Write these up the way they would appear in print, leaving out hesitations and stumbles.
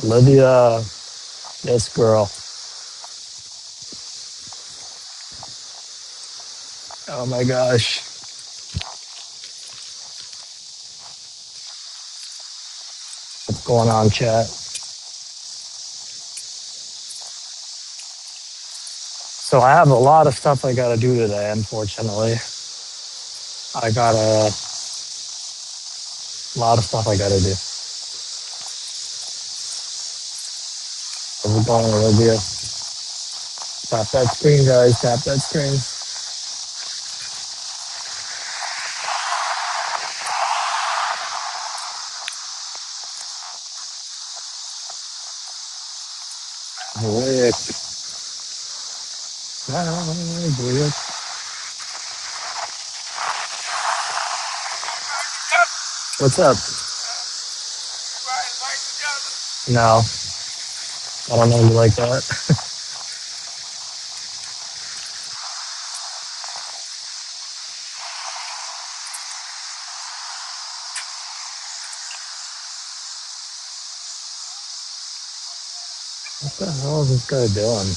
Olivia, this girl. Oh my gosh. What's going on, chat? So I have a lot of stuff I gotta do today, unfortunately. I got a lot of stuff I gotta do. How's it going, Olivia? Tap that screen, guys. Tap that screen. Rick. Rick. What's up? No, I don't know you like that. What the hell is this guy doing?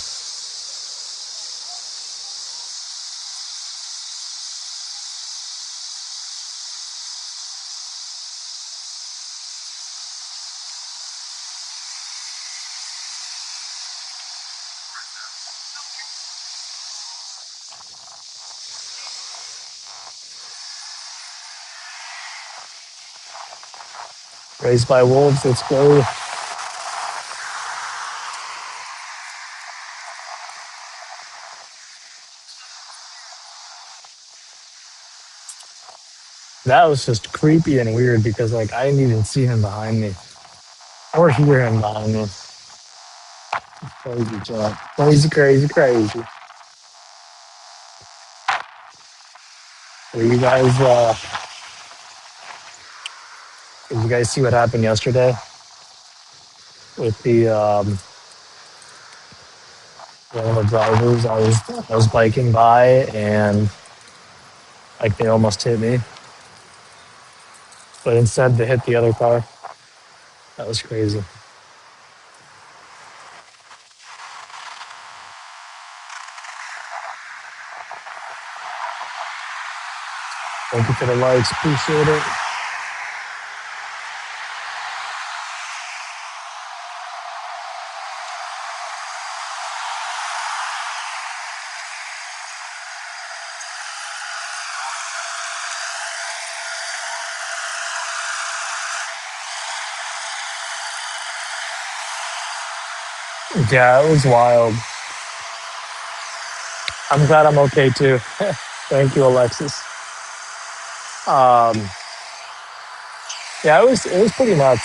Raised by wolves, let's go. That was just creepy and weird because like I didn't even see him behind me or hear him behind me. Crazy chat. Crazy, crazy, crazy. Were you guys did you guys see what happened yesterday with the one of the drivers? I was biking by and like they almost hit me. But instead they hit the other car. That was crazy. Thank you for the likes. Appreciate it. Yeah, it was wild. I'm glad I'm okay too. Thank you, Alexis. Um, yeah, it was pretty nuts.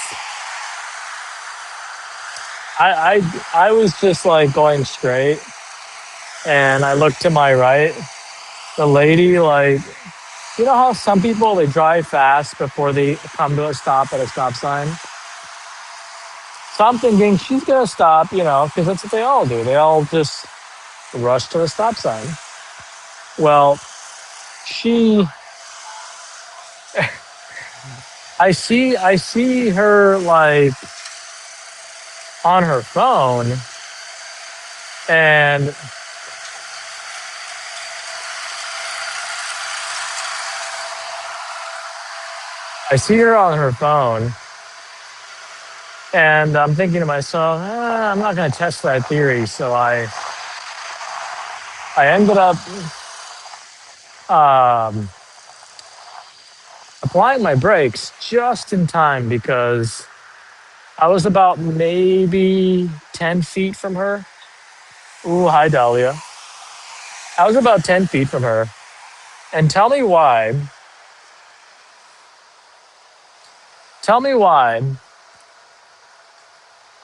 I was just like going straight, and I looked to my right. The lady, like, you know how some people they drive fast before they come to a stop at a stop sign. So I'm thinking she's gonna stop, because that's what they all do. They all just rush to the stop sign. Well, she, I see her like on her phone, and I see her on her phone, and I'm thinking to myself, I'm not going to test that theory. So I ended up um, applying my brakes just in time because I was about maybe 10 feet from her. Ooh, hi, Dahlia. I was about 10 feet from her. And tell me why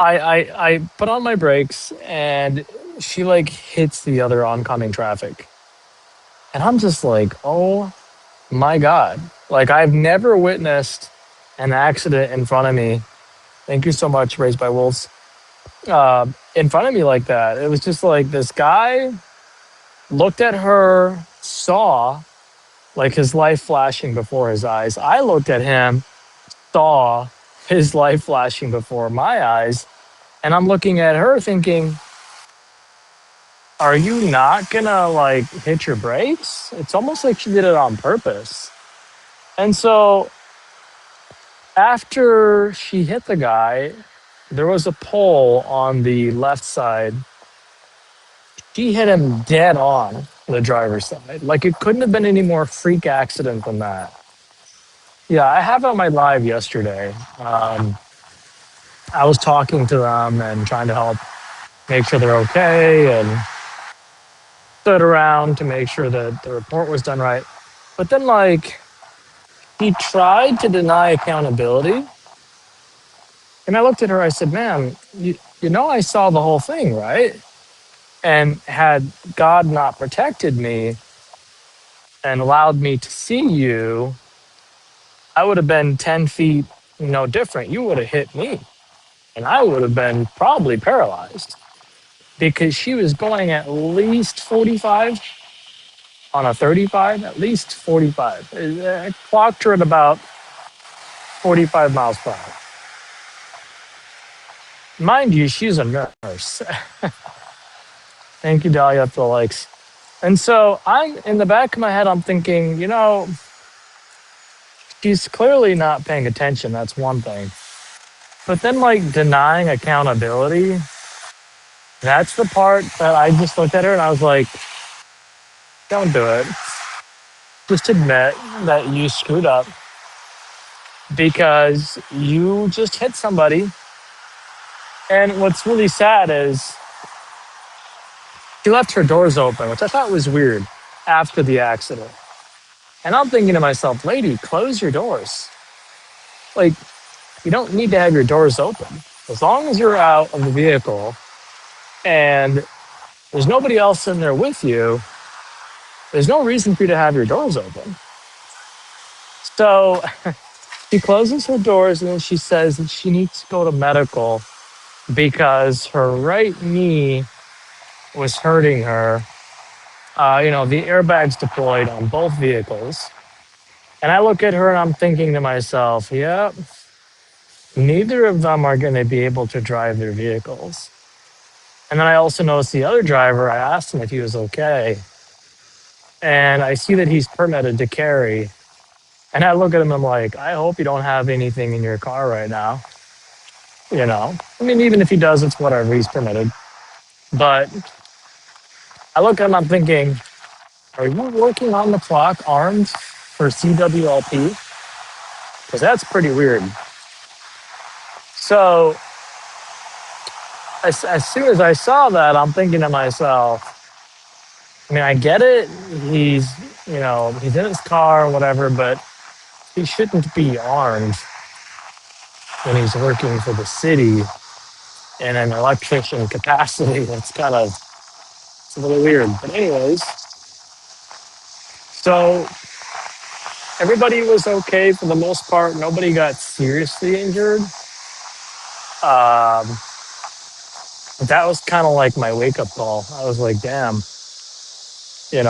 I put on my brakes and she like hits the other oncoming traffic. And I'm just like, oh my God. Like, I've never witnessed an accident in front of me. Thank you so much, Raised by Wolves. In front of me like that. It was just like this guy looked at her, saw like his life flashing before his eyes. I looked at him, saw his life flashing before my eyes. And I'm looking at her thinking, are you not gonna like hit your brakes? It's almost like she did it on purpose. And so after she hit the guy, there was a pole on the left side. She hit him dead on the driver's side. Like it couldn't have been any more freak accident than that. Yeah, I have it on my live yesterday. I was talking to them and trying to help make sure they're okay and stood around to make sure that the report was done right. But then, like, he tried to deny accountability. And I looked at her, I said, "Man, you know, I saw the whole thing, right? And had God not protected me and allowed me to see you, I would have been 10 feet, different. You would have hit me and I would have been probably paralyzed because she was going at least 45 on a 35, at least 45. I clocked her at about 45 miles per hour. Mind you, she's a nurse. Thank you, Dahlia, for the likes. And so I'm in the back of my head, I'm thinking, she's clearly not paying attention. That's one thing. But then, like, denying accountability, that's the part that I just looked at her and I was like, don't do it. Just admit that you screwed up because you just hit somebody. And what's really sad is she left her doors open, which I thought was weird after the accident. And I'm thinking to myself, lady, close your doors. Like, you don't need to have your doors open. As long as you're out of the vehicle and there's nobody else in there with you, there's no reason for you to have your doors open. So she closes her doors and then she says that she needs to go to medical because her right knee was hurting her. The airbags deployed on both vehicles. And I look at her and I'm thinking to myself, yeah, neither of them are going to be able to drive their vehicles. And then I also noticed the other driver, I asked him if he was okay. And I see that he's permitted to carry. And I look at him, I'm like, I hope you don't have anything in your car right now. I mean, even if he does, it's whatever, he's permitted. But I look at him, I'm thinking, are you working on the clock armed for CWLP? Because that's pretty weird. So as soon as I saw that, I'm thinking to myself, I mean, I get it. He's in his car or whatever, but he shouldn't be armed when he's working for the city in an electrician capacity. It's a little weird. But anyways, so everybody was okay for the most part. Nobody got seriously injured. Um, that was kind of like my wake up call. I was like, damn,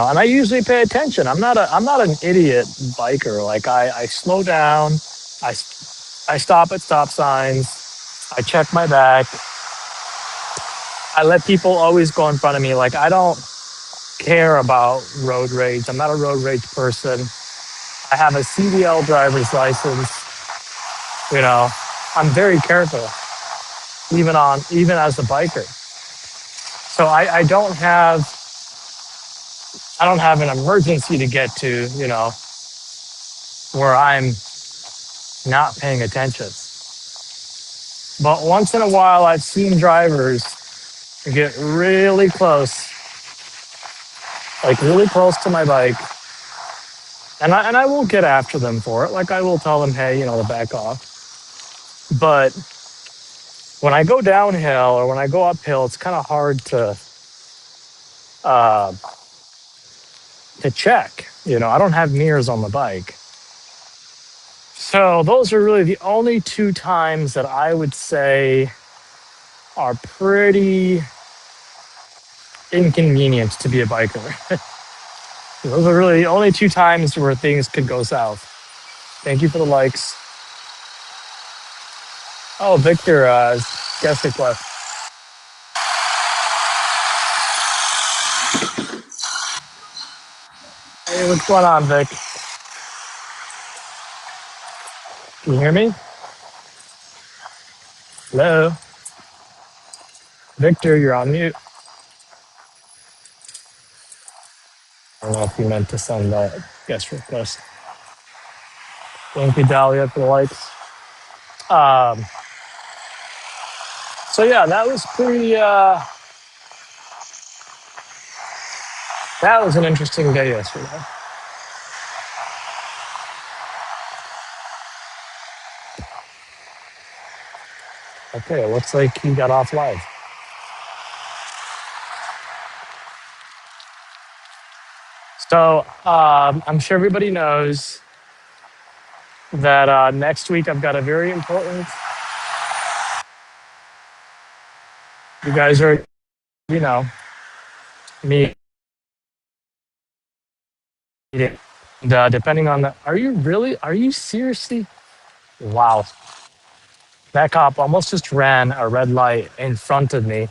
and I usually pay attention. I'm not an idiot biker. Like I slow down. I, I stop at stop signs. I check my back. I let people always go in front of me. Like I don't care about road rage. I'm not a road rage person. I have a CDL driver's license. I'm very careful, even as a biker. So I don't have an emergency to get to, where I'm not paying attention. But once in a while, I've seen drivers get really close, like really close to my bike, and I will get after them for it. Like I will tell them, hey, to back off. But when I go downhill or when I go uphill, it's kind of hard uh, to check. I don't have mirrors on the bike. So those are really the only two times that I would say are pretty inconvenient to be a biker. Those are really the only two times where things could go south. Thank you for the likes. Oh, Victor, guest request. what's going on, Vic? Can you hear me? Hello? Victor, you're on mute. I don't know if you meant to send that guest request. Thank you, Dahlia, for the likes. Um, so yeah, that was pretty, that was an interesting day yesterday. Okay, it looks like he got off live. So I'm sure everybody knows that next week I've got a very important, you guys are, you know, meeting. And depending on the, are you seriously? Wow. That cop almost just ran a red light in front of me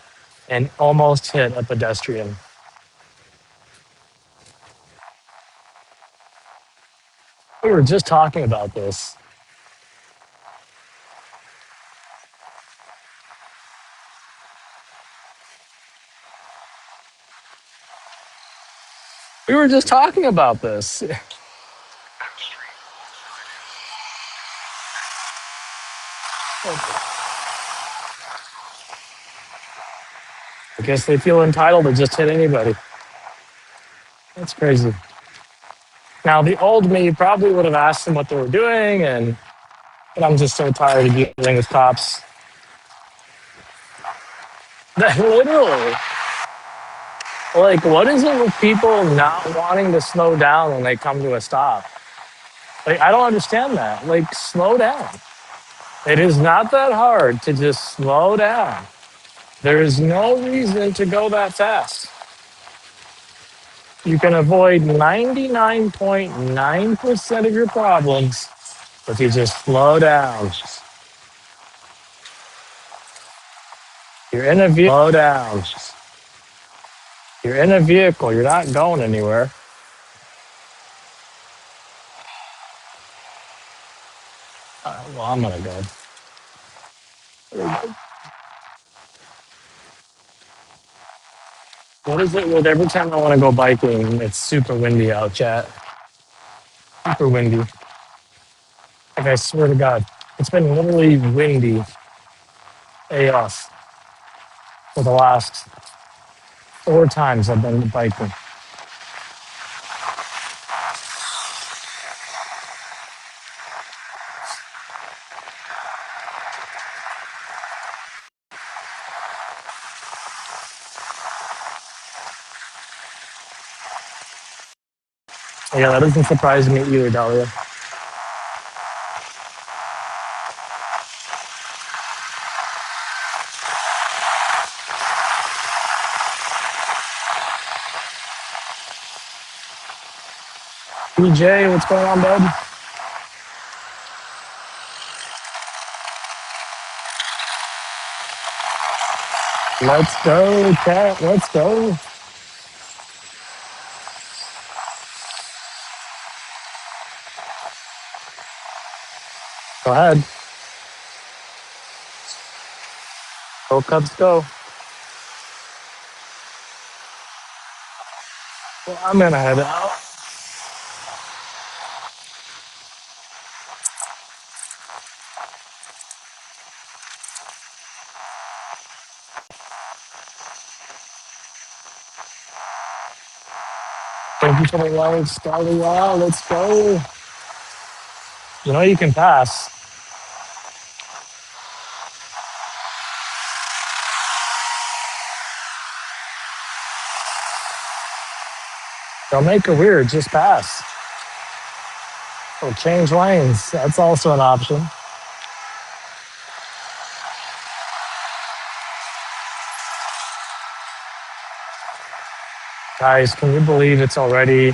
and almost hit a pedestrian. We were just talking about this. We were just talking about this. I guess they feel entitled to just hit anybody. That's crazy. Now, the old me probably would have asked them what they were doing, but I'm just so tired of dealing with cops. Literally. Like, what is it with people not wanting to slow down when they come to a stop? Like, I don't understand that. Like, slow down. It is not that hard to just slow down. There is no reason to go that fast. You can avoid 99.9% of your problems if you just slow down. You're in a vehicle, slow down. You're in a vehicle, you're not going anywhere. Well, I'm gonna go. What is it with every time I want to go biking, it's super windy out, chat. Super windy. Like, I swear to God, it's been literally windy AF for the last 4 times I've been biking. Yeah, that doesn't surprise me either, Dahlia. BJ, what's going on, bud? Let's go, cat. Let's go. Go ahead. Go Cubs, go. Well, I'm gonna head out. Thank you for the live, Dahlia. Let's go. You know you can pass. Don't make it weird. Just pass. Or change lanes. That's also an option. Guys, can you believe it's already?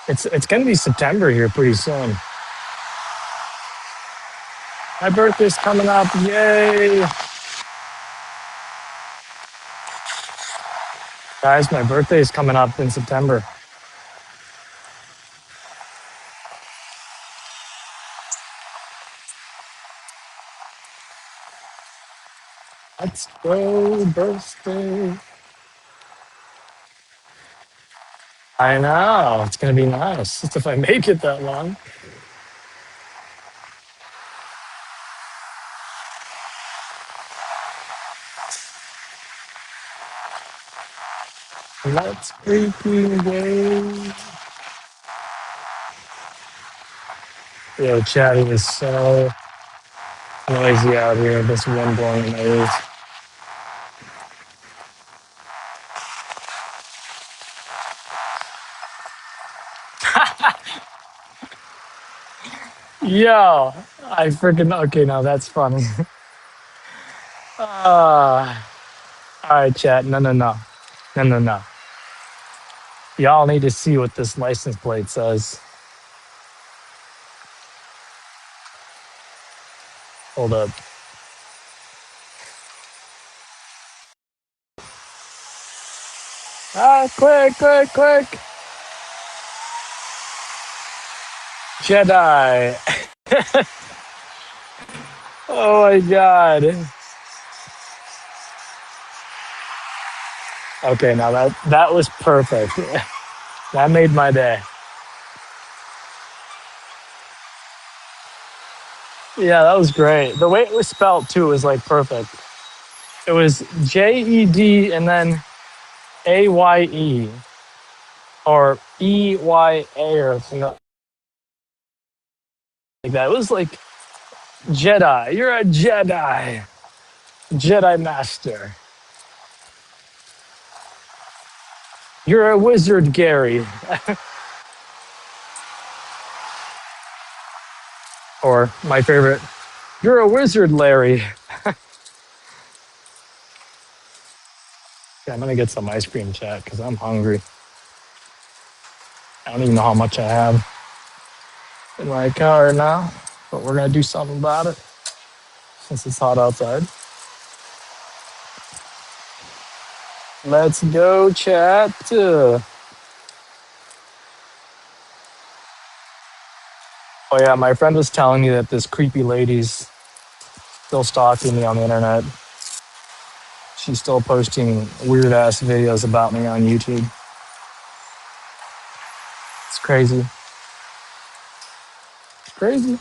It's gonna be September here pretty soon. My birthday's coming up. Yay! Guys, my birthday is coming up in September. Let's go, birthday. I know. It's going to be nice. Just if I make it that long. Let's freaking go. Yo, Chatty is so noisy out here. This wind blowing in my ears. Yo, I freaking. Okay, now that's funny. All right, chat. No, no, no. No, no, no. Y'all need to see what this license plate says. Hold up. Ah, quick, quick, quick. Jedi. Oh my god. Okay, now that was perfect. That made my day. Yeah, that was great. The way it was spelled too was like perfect. It was JED and then AYE or EYA or something like that. It was like Jedi. You're a Jedi. Jedi Master. You're a wizard, Gary. Or my favorite, you're a wizard, Larry. Yeah, I'm gonna get some ice cream, chat, because I'm hungry. I don't even know how much I have in my car now, but we're gonna do something about it since it's hot outside. Let's go, chat. Oh yeah, my friend was telling me that this creepy lady's still stalking me on the internet. She's still posting weird ass videos about me on YouTube. It's crazy. It's crazy.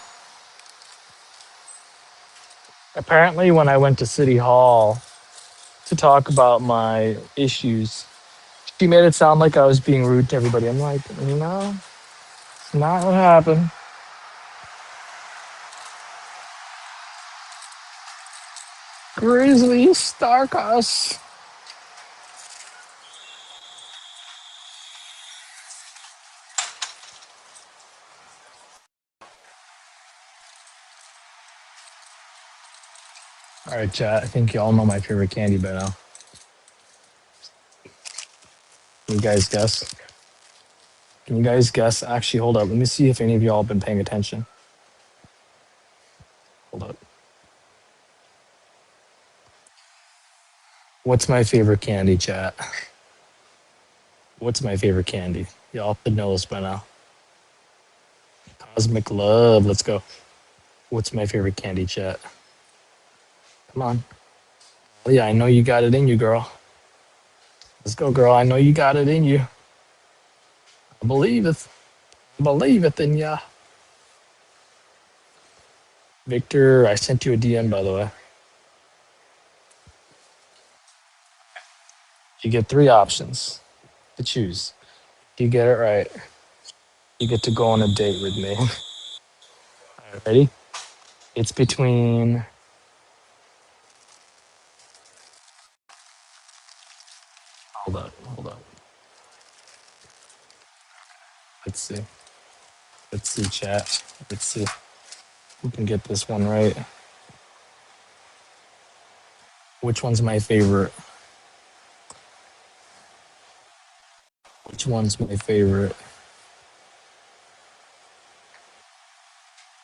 Apparently, when I went to City Hall to talk about my issues, she made it sound like I was being rude to everybody. I'm like, no, it's not what happened. Grizzly stalk us. All right, chat. I think y'all know my favorite candy by now. Can you guys guess? Can you guys guess? Actually, hold up. Let me see if any of y'all have been paying attention. Hold up. What's my favorite candy, chat? What's my favorite candy? Y'all should know this by now. Cosmic Love. Let's go. What's my favorite candy, chat? Come on. Oh, yeah, I know you got it in you, girl. Let's go, girl. I know you got it in you. I believe it. I believe it in ya. Victor, I sent you a DM, by the way. You get three options to choose. If you get it right, you get to go on a date with me. All right, ready? It's between. Hold up. Hold up. Let's see. Let's see, chat. Let's see. Who can get this one right? Which one's my favorite? Which one's my favorite?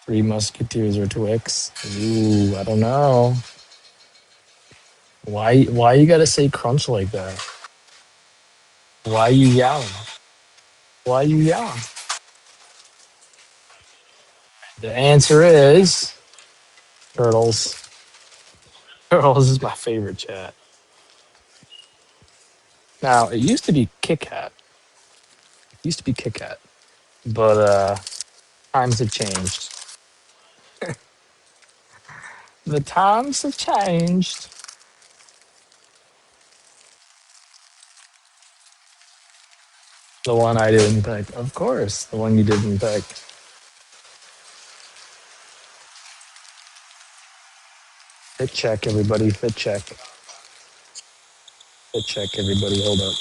Three Musketeers or Twix? Ooh, I don't know. Why you gotta say crunch like that? Why you yelling? Why you yelling? The answer is turtles. Girls is my favorite chat. Now it used to be Kit Kat. It used to be Kit Kat, but times have changed. The times have changed. The one I didn't pick, of course. The one you didn't pick. Fit check, everybody. Fit check. Fit check, everybody. Hold up.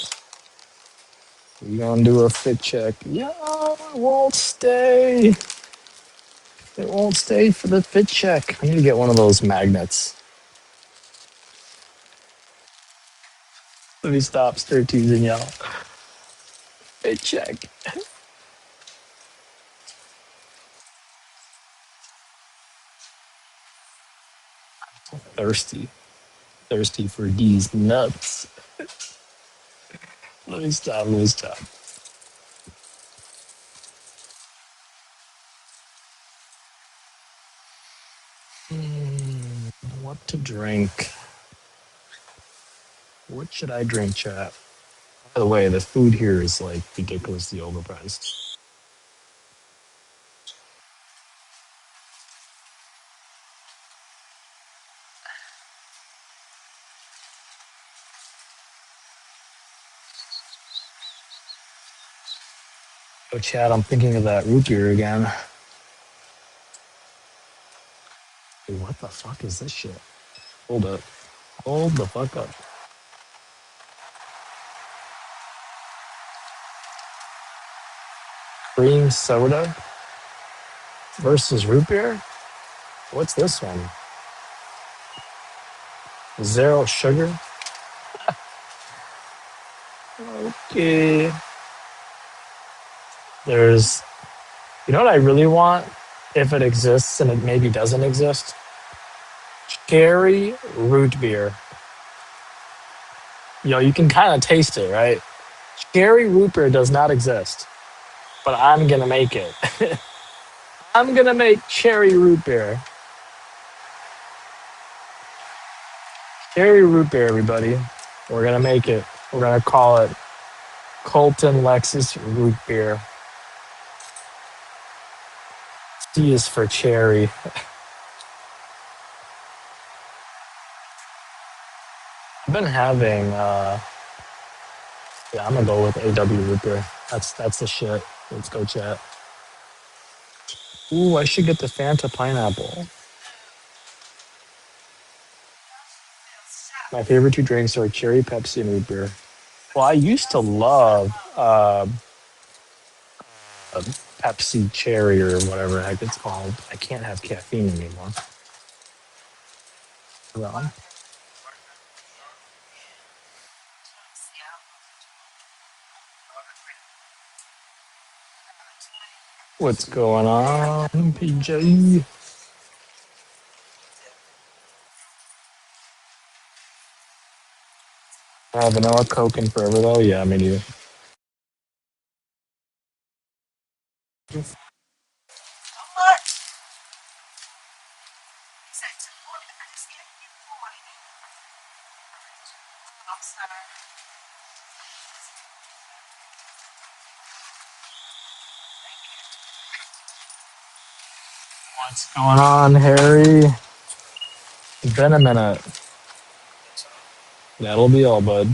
We gonna do a fit check. Yeah, it won't stay. It won't stay for the fit check. I need to get one of those magnets. Let me stop stir teasing y'all. Fit check. Thirsty. Thirsty for these nuts. Let me stop. Let me stop. What to drink? What should I drink, chat? By the way, the food here is like ridiculously overpriced. Oh, Chad, I'm thinking of that root beer again. Hey, what the fuck is this shit? Hold up. Hold the fuck up. Cream soda versus root beer? What's this one? Zero sugar? Okay. There's, you know what I really want? If it exists and it maybe doesn't exist? Cherry root beer. Yo, you can kind of taste it, right? Cherry root beer does not exist, but I'm gonna make it. I'm gonna make cherry root beer. Cherry root beer, everybody. We're gonna make it. We're gonna call it Colton Lexus root beer. C is for cherry. I've been having yeah, I'm gonna go with AW root beer. That's the shit. Let's go chat. Ooh, I should get the Fanta pineapple. My favorite two drinks are cherry Pepsi and root beer. Well, I used to love uh, Pepsi cherry or whatever the heck it's called. I can't have caffeine anymore. Well, what's going on, PJ? Vanilla Coke and forever though. Yeah, me neither. What's going on, Harry? It's been a minute. That'll be all, bud.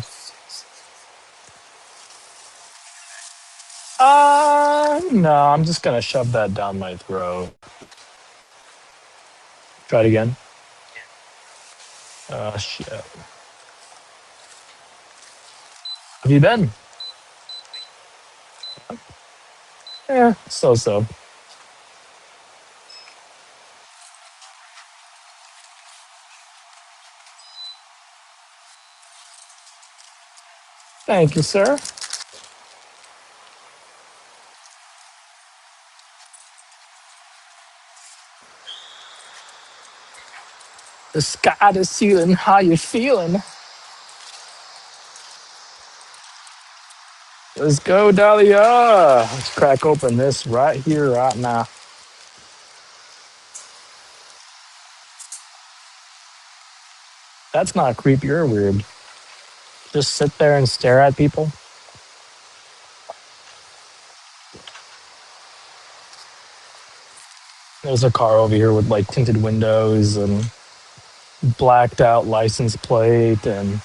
No, I'm just gonna shove that down my throat. Try it again. Shit. Have you been? Yeah, so. Thank you, sir. The sky, the ceiling, how you feeling? Let's go, Dahlia. Let's crack open this right here, right now. That's not creepy or weird. Just sit there and stare at people. There's a car over here with like tinted windows and blacked out license plate, and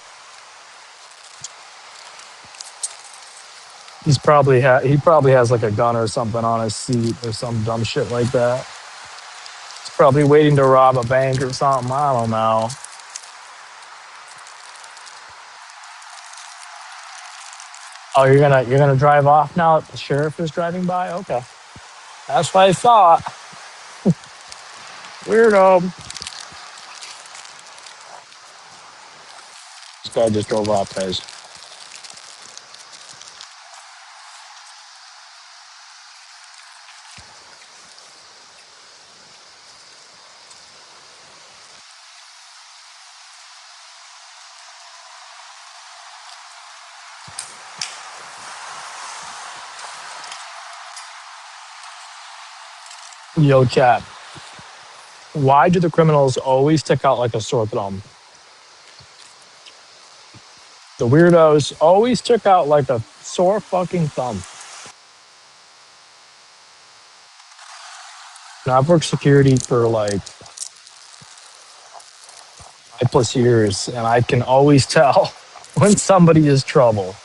he probably has like a gun or something on his seat or some dumb shit like that. He's probably waiting to rob a bank or something. I don't know. Oh, you're gonna drive off now that the sheriff is driving by? Okay. That's what I thought. Weirdo. This guy just drove off, guys. Yo, chat. Why do the criminals always stick out like a sore thumb? The weirdos always stick out like a sore fucking thumb. Now, I've worked security for like 5+ years, and I can always tell when somebody is trouble.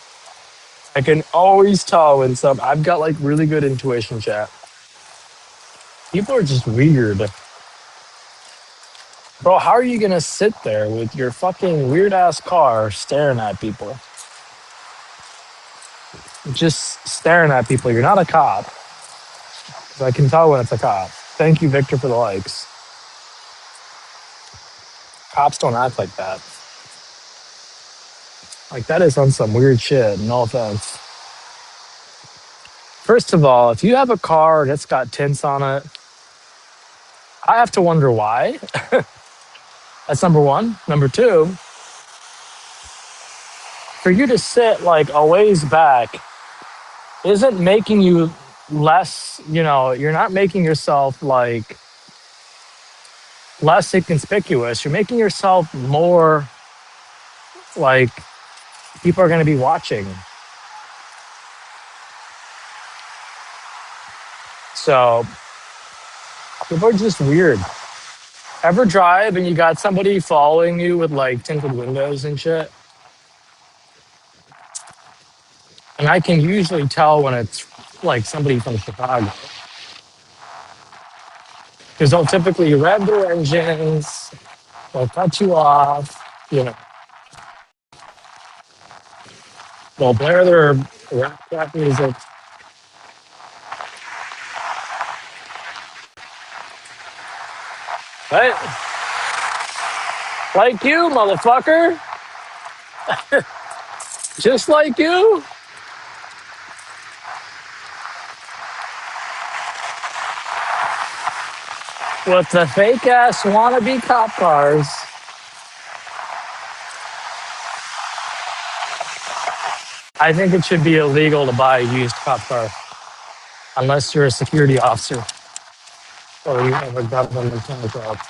I can always tell when I've got like really good intuition, chat. People are just weird. Bro, how are you gonna sit there with your fucking weird ass car staring at people? Just staring at people. You're not a cop. I can tell when it's a cop. Thank you, Victor, for the likes. Cops don't act like that. Like, that is on some weird shit. No offense. First of all, if you have a car that's got tints on it, I have to wonder why. That's number one. Number two, for you to sit like a ways back isn't making you less, you're not making yourself like less inconspicuous. You're making yourself more like people are going to be watching. So people are just weird. Ever drive and you got somebody following you with like tinted windows and shit? And I can usually tell when it's like somebody from Chicago. Because they'll typically rev their engines, they'll cut you off, they'll blare their rap music. Right? Like you, motherfucker. Just like you. With the fake ass wannabe cop cars. I think it should be illegal to buy a used cop car unless you're a security officer or you have a government contract.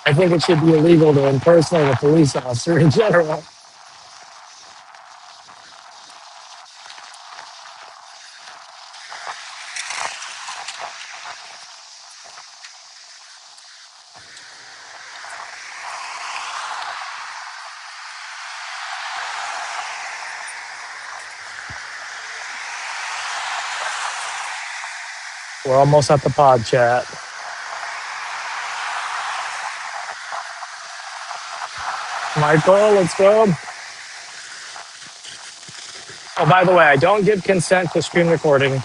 I think it should be illegal to impersonate a police officer in general. We're almost at the pod, chat. Michael, let's go. Oh, by the way, I don't give consent to screen recording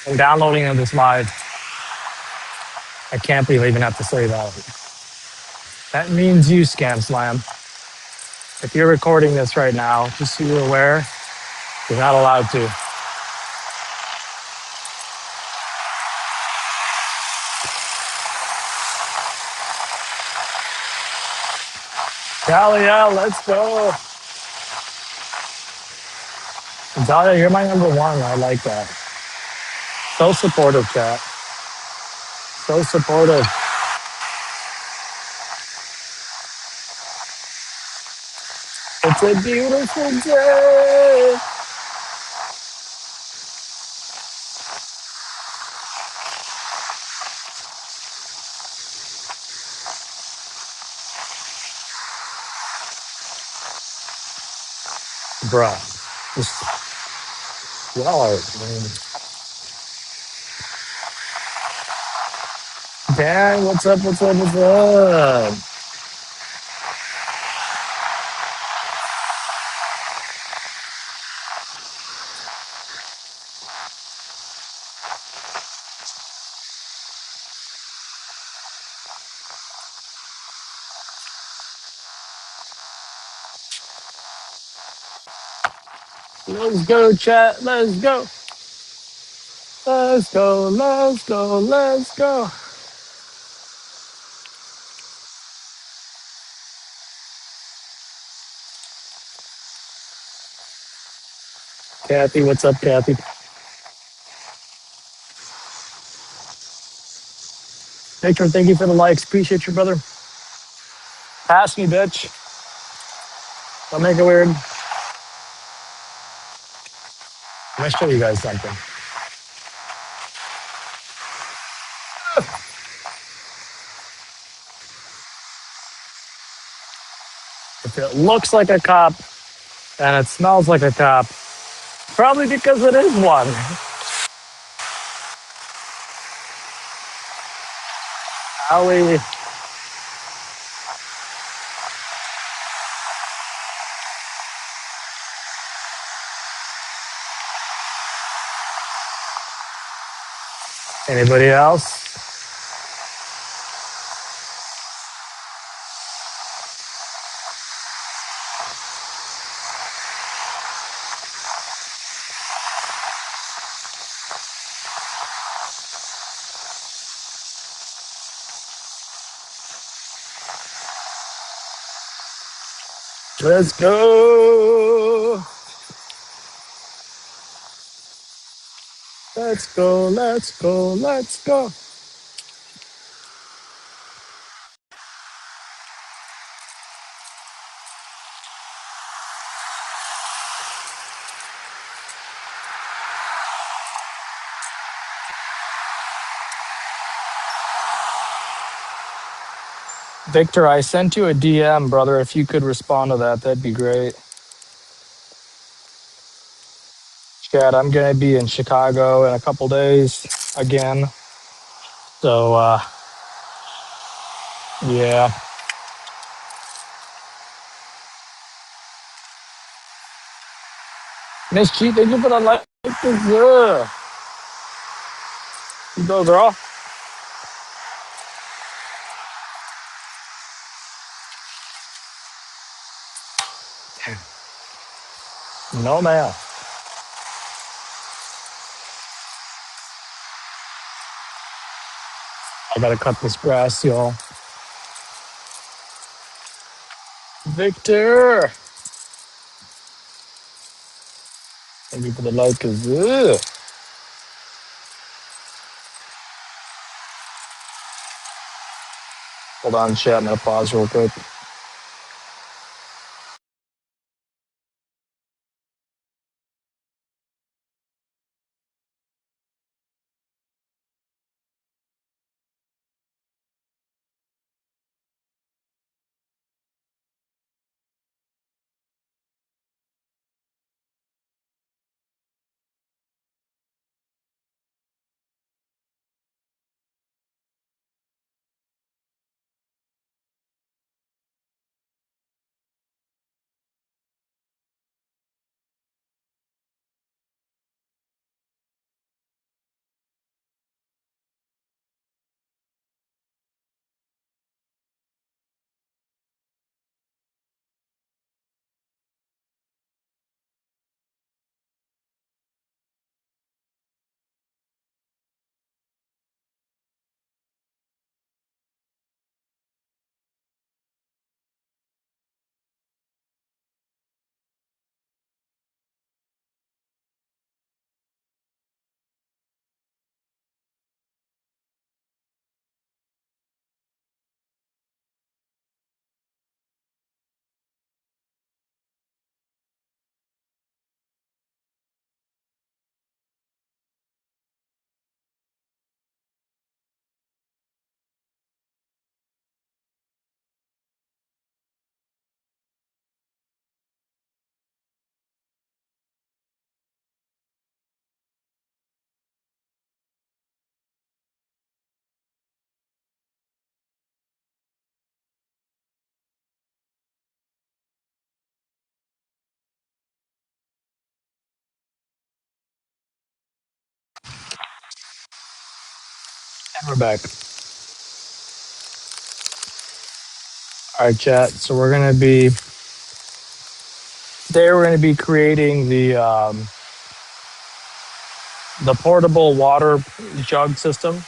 and downloading of this live. I can't believe I even have to say that. That means you, Scam Slam. If you're recording this right now, just so you're aware, you're not allowed to. Talia, let's go. Talia, you're my number one. I like that. So supportive, chat. So supportive. It's a beautiful day. Bruh. Just, y'all are, dang, what's up, what's up, what's up? Let's go, chat. Let's go. Let's go, let's go, let's go. Kathy, what's up, Kathy? Victor, thank you for the likes. Appreciate you, brother. Pass me, bitch. Don't make it weird. I'm gonna show you guys something. If it looks like a cop and it smells like a cop, probably because it is one. Howie, anybody else? Let's go. Let's go, let's go, let's go. Victor, I sent you a DM, brother. If you could respond to that, that'd be great. Chad, I'm gonna be in Chicago in a couple days again. So yeah. Miss Cheat, thank you for the like. You go, girl. No man. I gotta cut this grass, y'all. Victor, thank you for the like. Hold on, chat. I'm gonna pause real quick. And we're back. All right, chat. So we're gonna be today. We're gonna be creating the portable water jug system.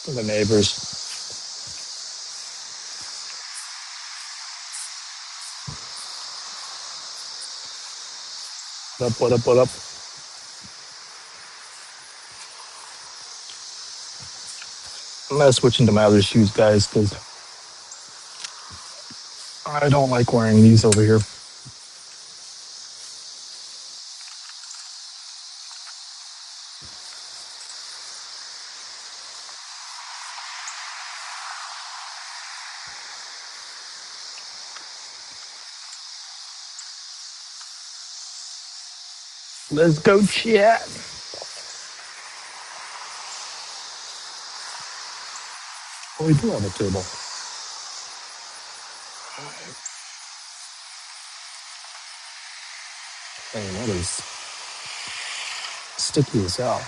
For the neighbors. What up? What up? What up? I'm gonna switch into my other shoes, guys, because I don't like wearing these over here. Let's go, chat. Oh, we do have a table. Dang, that is sticky as hell.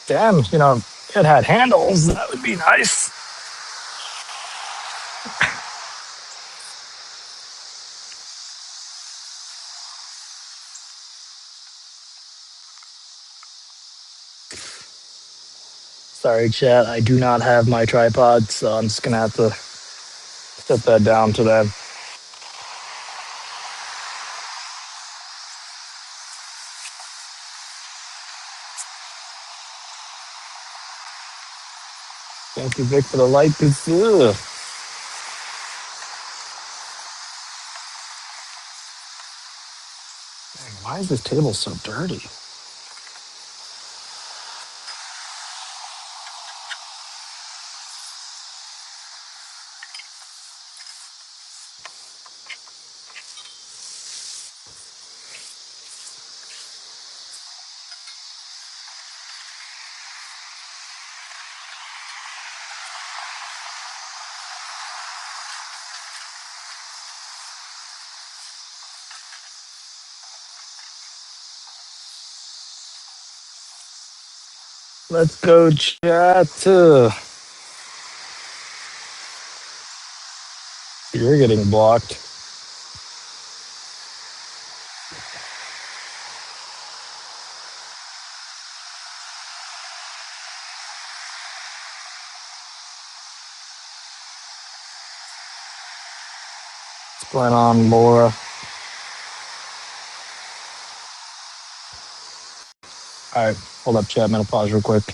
Damn, it had handles. That would be nice. Sorry, chat. I do not have my tripod, so I'm just gonna have to set that down today. Thank you, Vic, for the light. Why is this table so dirty? Let's go, chat. You're getting blocked. What's going on, Laura? All right, hold up, chat. I'm gonna pause real quick.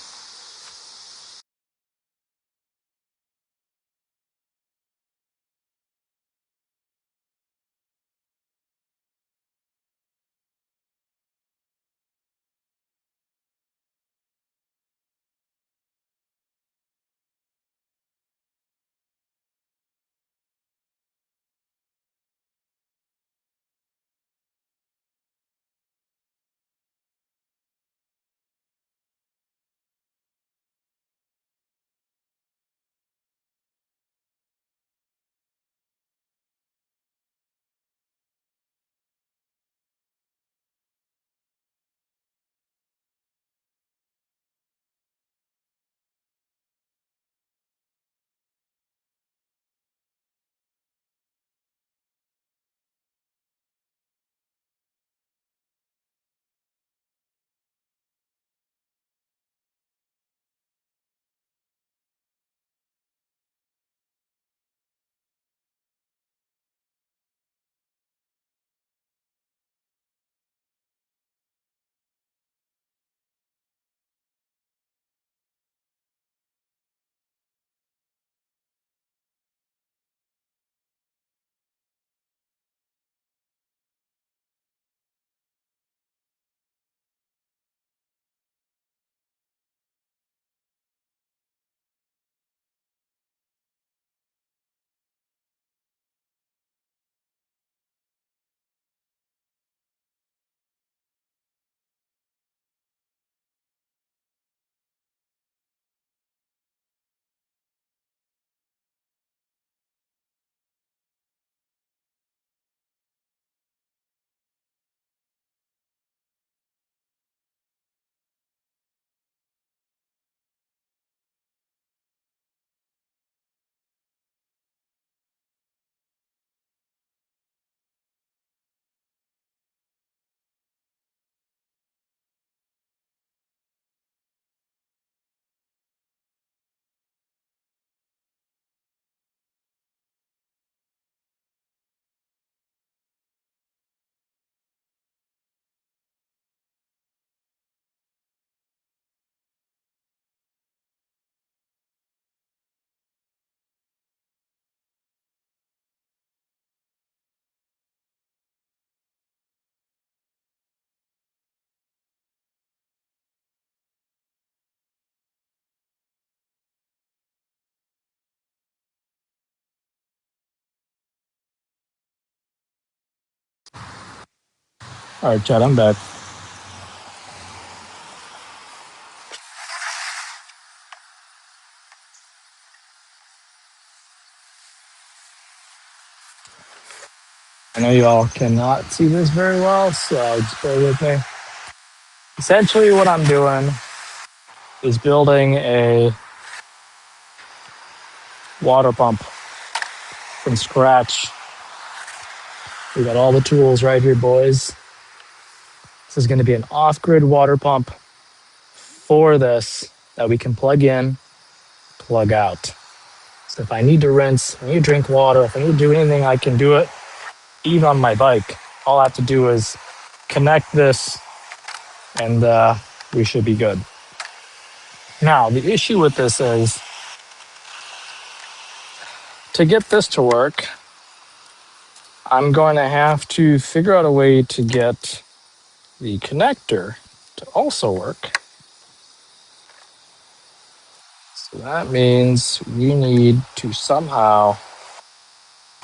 All right, Chad, I'm back. I know you all cannot see this very well, so just bear with me. Essentially, what I'm doing is building a water pump from scratch. We got all the tools right here, boys. This is going to be an off-grid water pump for this that we can plug in, plug out. So if I need to rinse, if I need to drink water, if I need to do anything, I can do it even on my bike. All I have to do is connect this and we should be good. Now, the issue with this is to get this to work, I'm going to have to figure out a way to get the connector to also work. So that means we need to somehow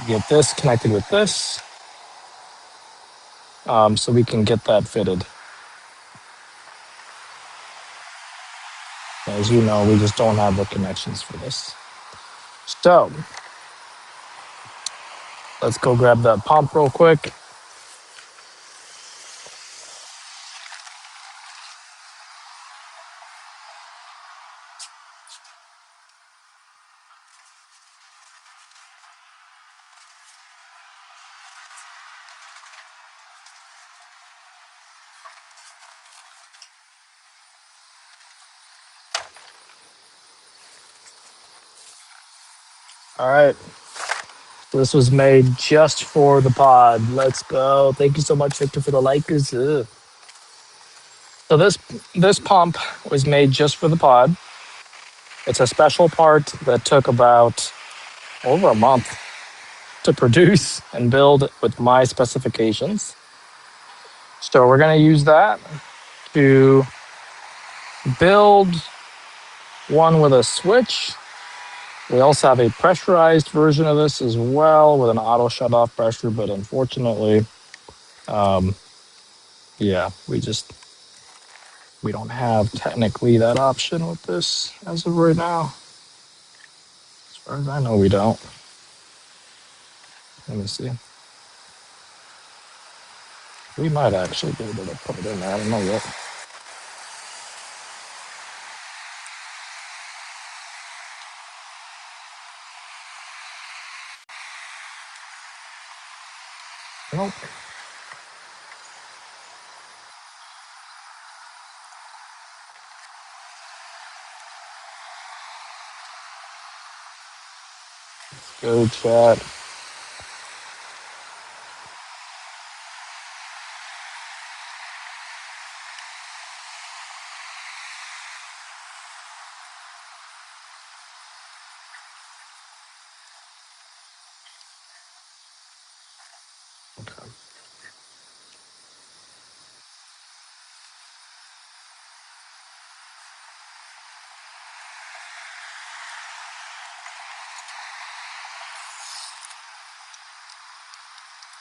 get this connected with this so we can get that fitted. As you know, we just don't have the connections for this. So let's go grab that pump real quick. All right. This was made just for the pod. Let's go. Thank you so much, Victor, for the likers. So this pump was made just for the pod. It's a special part that took about over a month to produce and build with my specifications. So we're going to use that to build one with a switch. We also have a pressurized version of this as well with an auto shut off pressure, but unfortunately, yeah, we don't have technically that option with this as of right now. As far as I know, we don't. Let me see. We might actually be able to put it in there. I don't know yet. Nope. Go chat. Okay.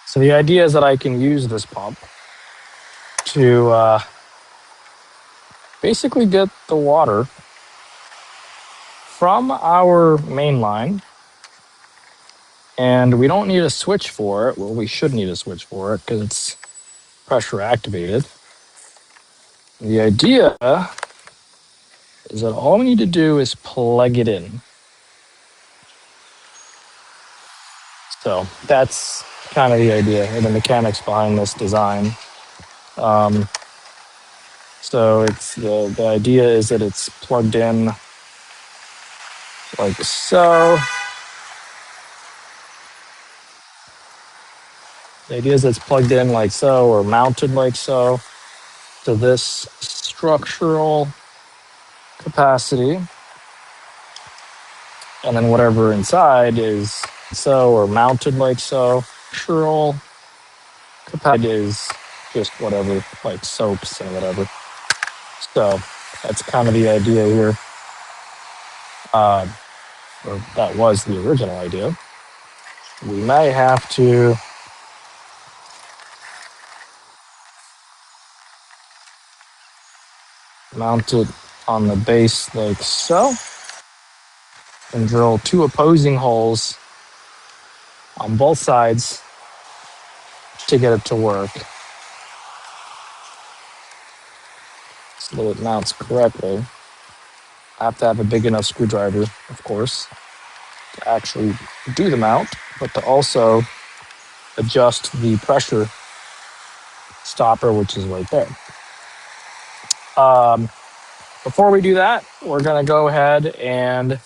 So the idea is that I can use this pump to basically get the water from our main line, and we don't need a switch for it. Well, we should need a switch for it because it's pressure activated. The idea is that all we need to do is plug it in. So that's kind of the idea and the mechanics behind this design. So it's the idea is that it's plugged in like so. The idea is it's plugged in like so or mounted like so to this structural capacity. And then whatever inside is so or mounted like so. Structural capacity is just whatever, like soaps and whatever. So that's kind of the idea here. Or that was the original idea. We may have to Mount it on the base like so, and drill 2 opposing holes on both sides to get it to work so that it mounts correctly. I have to have a big enough screwdriver, of course, to actually do the mount, but to also adjust the pressure stopper, which is right there. Um, Before we do that, we're going to go ahead and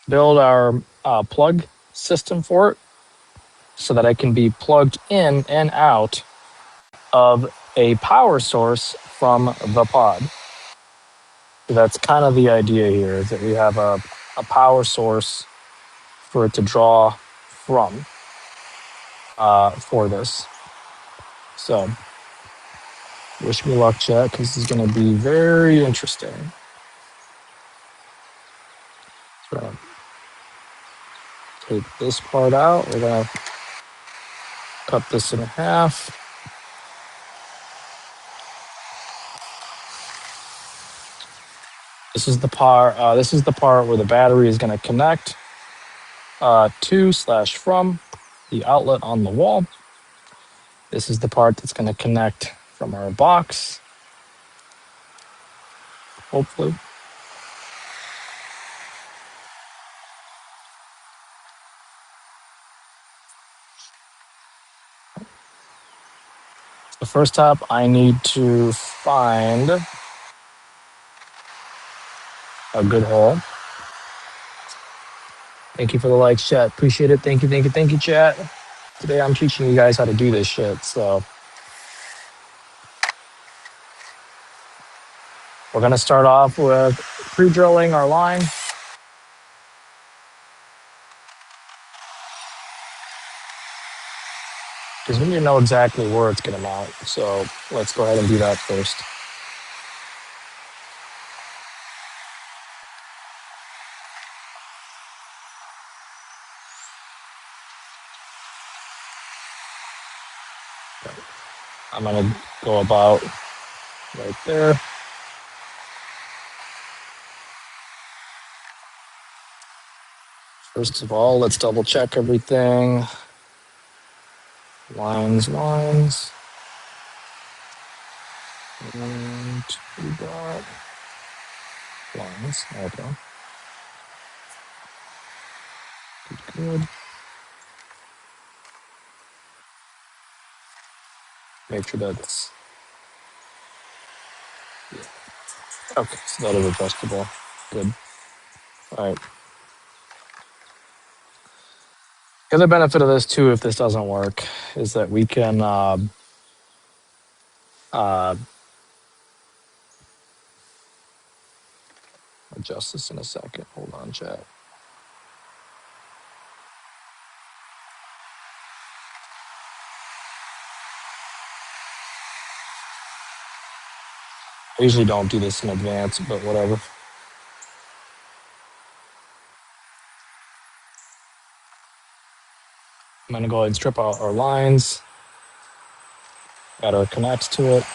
build our plug system for it so that it can be plugged in and out of a power source from the pod. So that's kind of the idea here, is that we have a power source for it to draw from for this. So wish me luck, chat, because this is going to be very interesting. So take this part out. We're going to cut this in half. This is the part. This is the part where the battery is going to connect to/from the outlet on the wall. This is the part that's going to connect from our box, hopefully. The first step, I need to find a good hole. Thank you for the likes, chat. Appreciate it. Thank you, chat. Today I'm teaching you guys how to do this shit. So we're going to start off with pre-drilling our line. Because we need to know exactly where it's going to mount. So let's go ahead and do that first. I'm going to go about right there. First of all, let's double check everything. Lines. And we got lines. Okay. Good. Make sure that's... Okay, so that is adjustable. Good. All right. The other benefit of this too, if this doesn't work, is that we can adjust this in a second. Hold on, chat. I usually don't do this in advance, but whatever. I'm gonna go ahead and strip out our lines. Add our connects to it.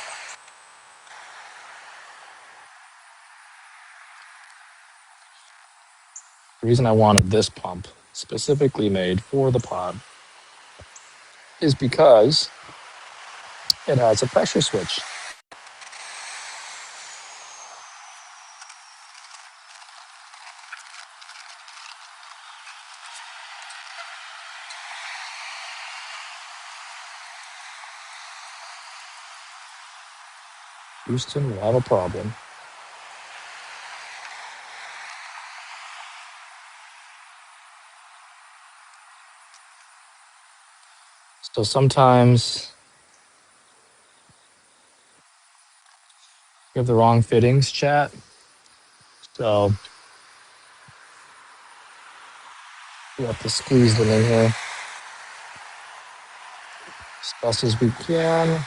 The reason I wanted this pump specifically made for the pod is because it has a pressure switch. Houston will have a problem. So sometimes you have the wrong fittings, chat. So we have to squeeze them in here as best as we can.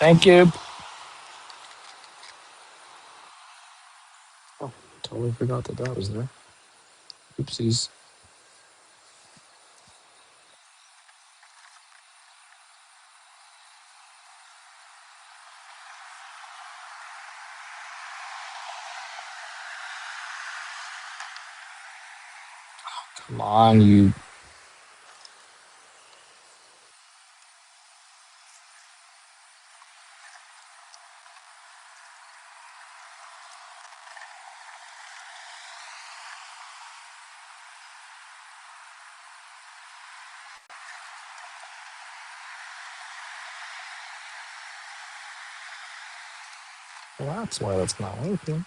Thank you. Oh, totally forgot that that was there. Oopsies. Come on, you. Well, that's why that's not working.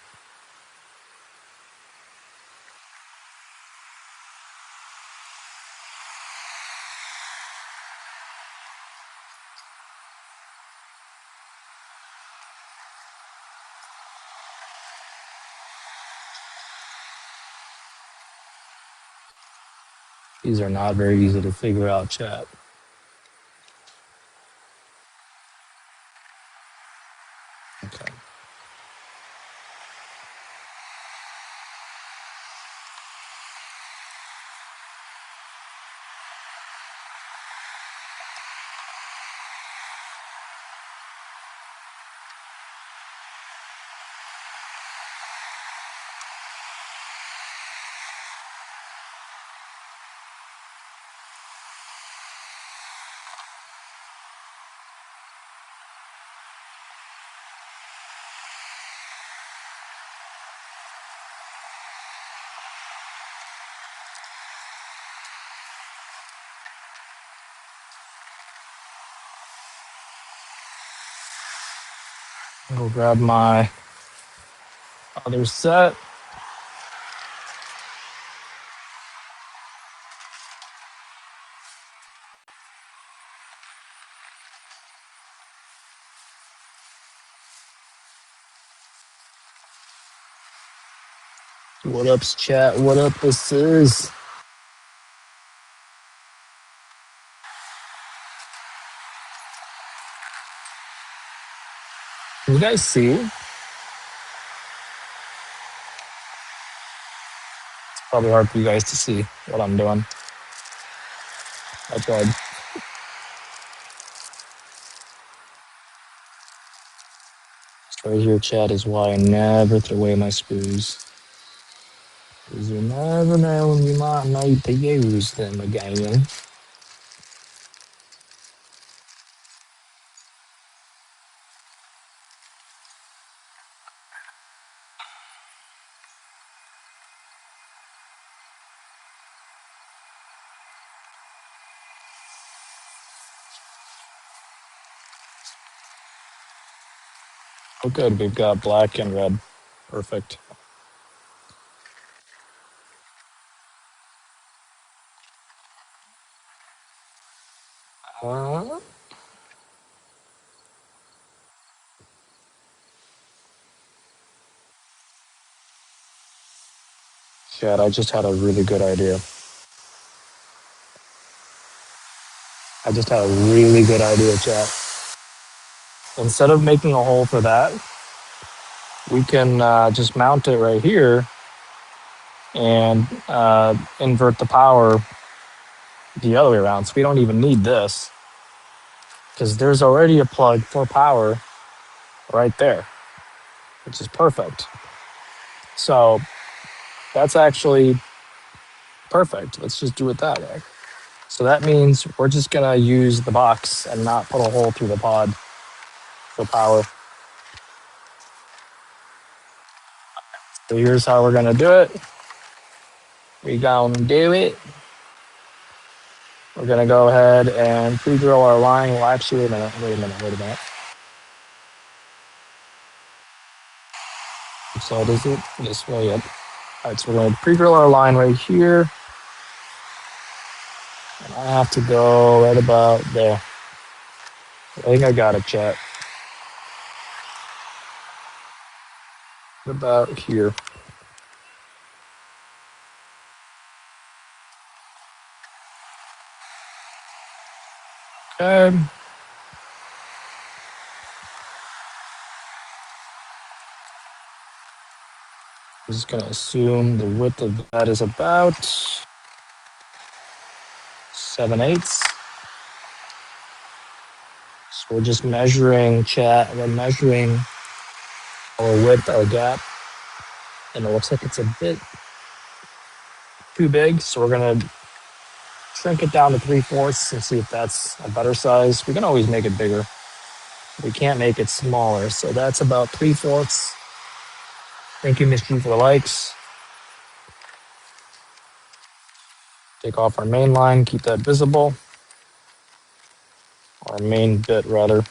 These are not very easy to figure out, chat. Okay. I'll grab my other set. What up's chat? What up, this is? Can you guys see? It's probably hard for you guys to see what I'm doing. I tried. This right here, chat, is why I never throw away my screws. Because you never know when you might need to use them again. Oh, good. We've got black and red. Perfect. Uh, Chat, I just had a really good idea. I just had a really good idea, chat. Instead of making a hole for that, we can just mount it right here and invert the power the other way around. So we don't even need this because there's already a plug for power right there, which is perfect. So that's actually perfect. Let's just do it that way. So that means we're just gonna use the box and not put a hole through the pod for power. So here's how we're gonna do it. We gonna do it. We're gonna go ahead and pre-drill our line. Well, actually, wait a minute. So is it this way? Yep. All right, so we're gonna pre-drill our line right here. And I have to go right about there. I think I got it, chat. Right about here. Okay. I'm just gonna assume the width of that is about 7/8. So we're just measuring chat, we're measuring our width, our gap, and it looks like it's a bit too big. So we're gonna shrink it down to 3/4 and see if that's a better size. We can always make it bigger. We can't make it smaller. So that's about 3/4. Thank you, Miss G, for the likes. Take off our main line, keep that visible. Our main bit, rather.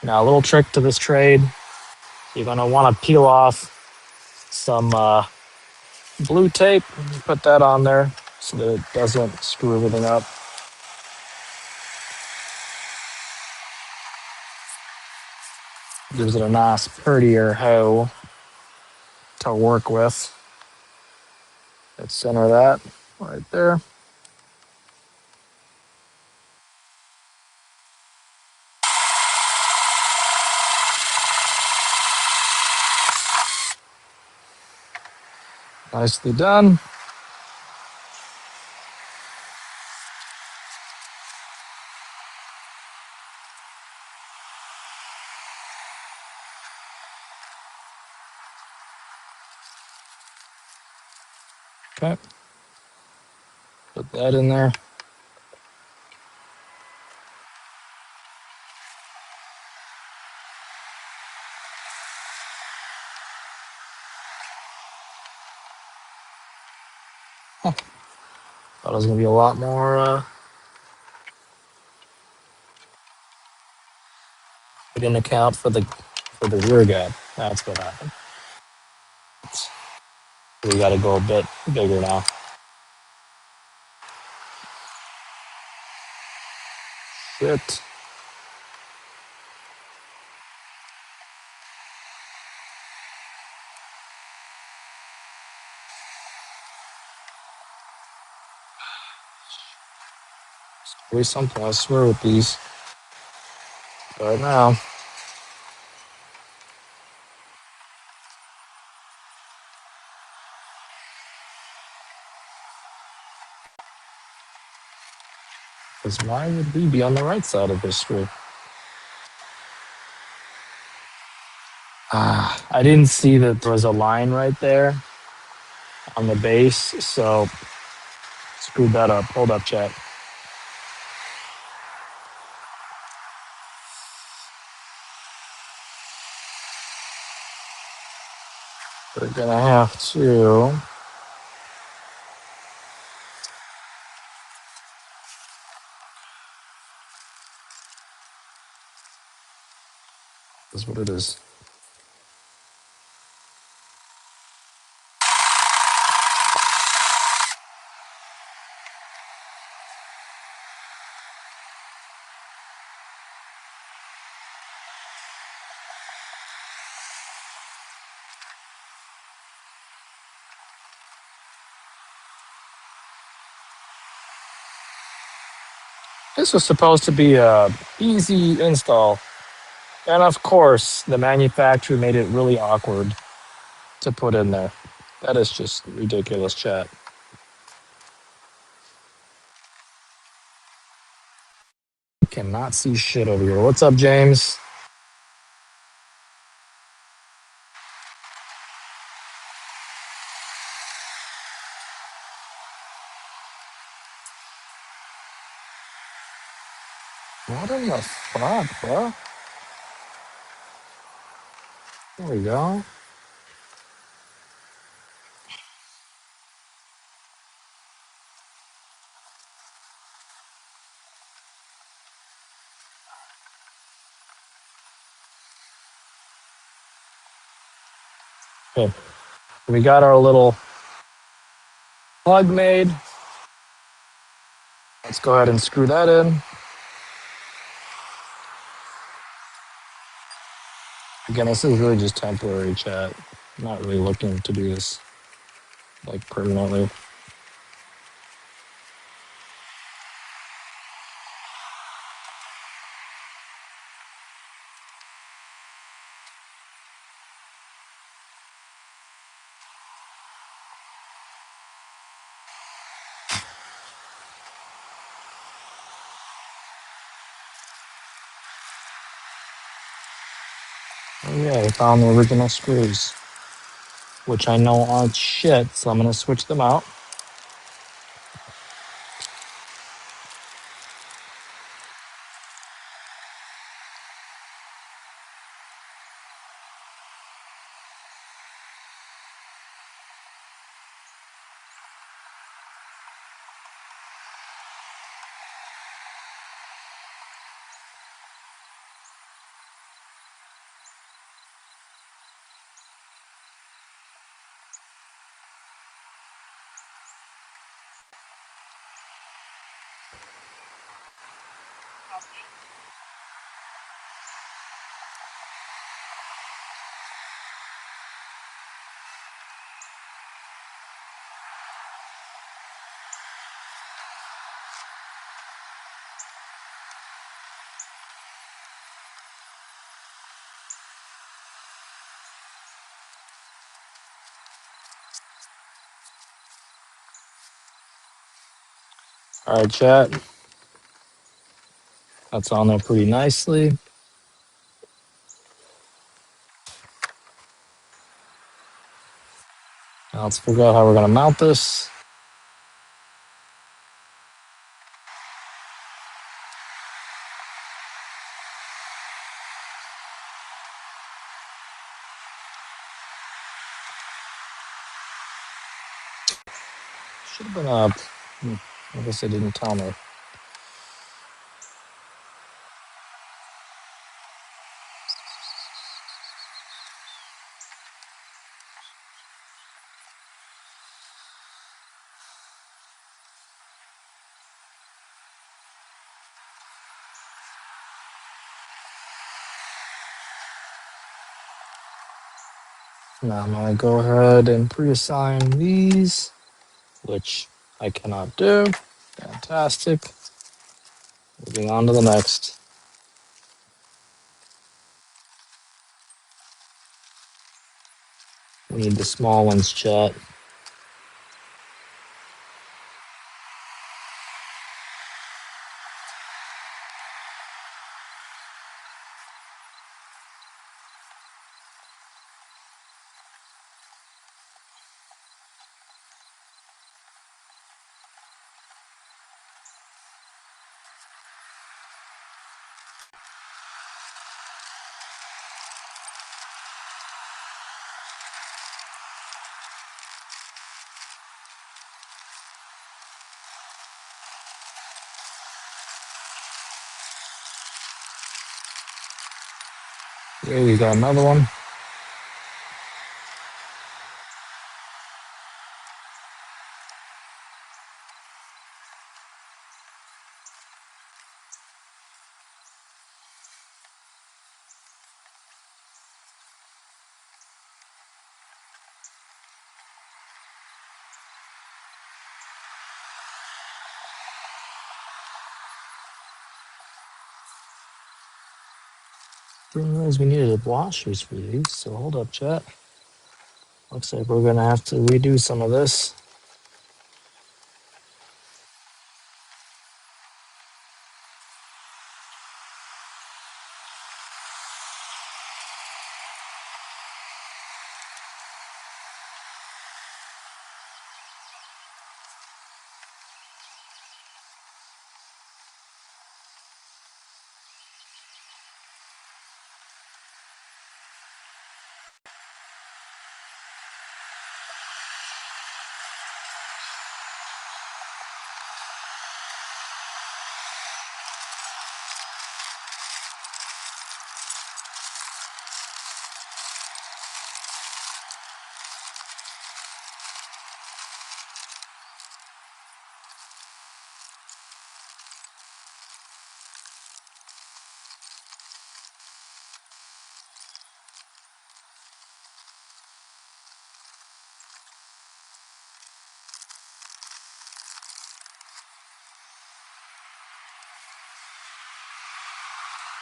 Now, a little trick to this trade. You're going to want to peel off some blue tape. Put that on there so that it doesn't screw everything up. Gives it a nice, prettier hoe to work with. Let's center that right there. Nicely done. Okay. Put that in there. Huh. Thought it was going to be a lot more. We didn't account for the rear gap. That's what happened. We got to go a bit bigger now. Shit. Always something, I swear, with these. Right now. Because why would we be on the right side of history? I didn't see that there was a line right there on the base, so screwed that up. Hold up, chat. We're gonna have to. That's what it is. This was supposed to be a easy install, and of course, the manufacturer made it really awkward to put in there. That is just ridiculous, chat. Cannot see shit over here. What's up, James? What in the fuck, bro? There we go. Okay. We got our little plug made. Let's go ahead and screw that in. Again, this is really just temporary, chat. I'm not really looking to do this like permanently. Oh yeah, I found the original screws, which I know aren't shit, so I'm gonna switch them out. All right, chat. That's on there pretty nicely. Now let's figure out how we're gonna mount this. Should have been up. I guess they didn't tell me. Now I'm gonna go ahead and pre-assign these, which I cannot do. Fantastic. Moving on to the next. We need the small ones, chat. Here we got another one. Didn't realize we needed washers for these, so hold up, chat. Looks like we're gonna have to redo some of this.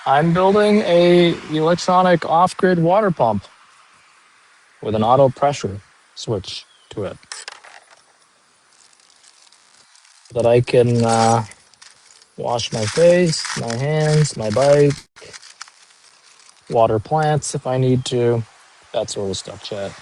I'm building a electronic off-grid water pump with an auto pressure switch to it that I can wash my face, my hands, my bike, water plants if I need to, that sort of stuff, chat.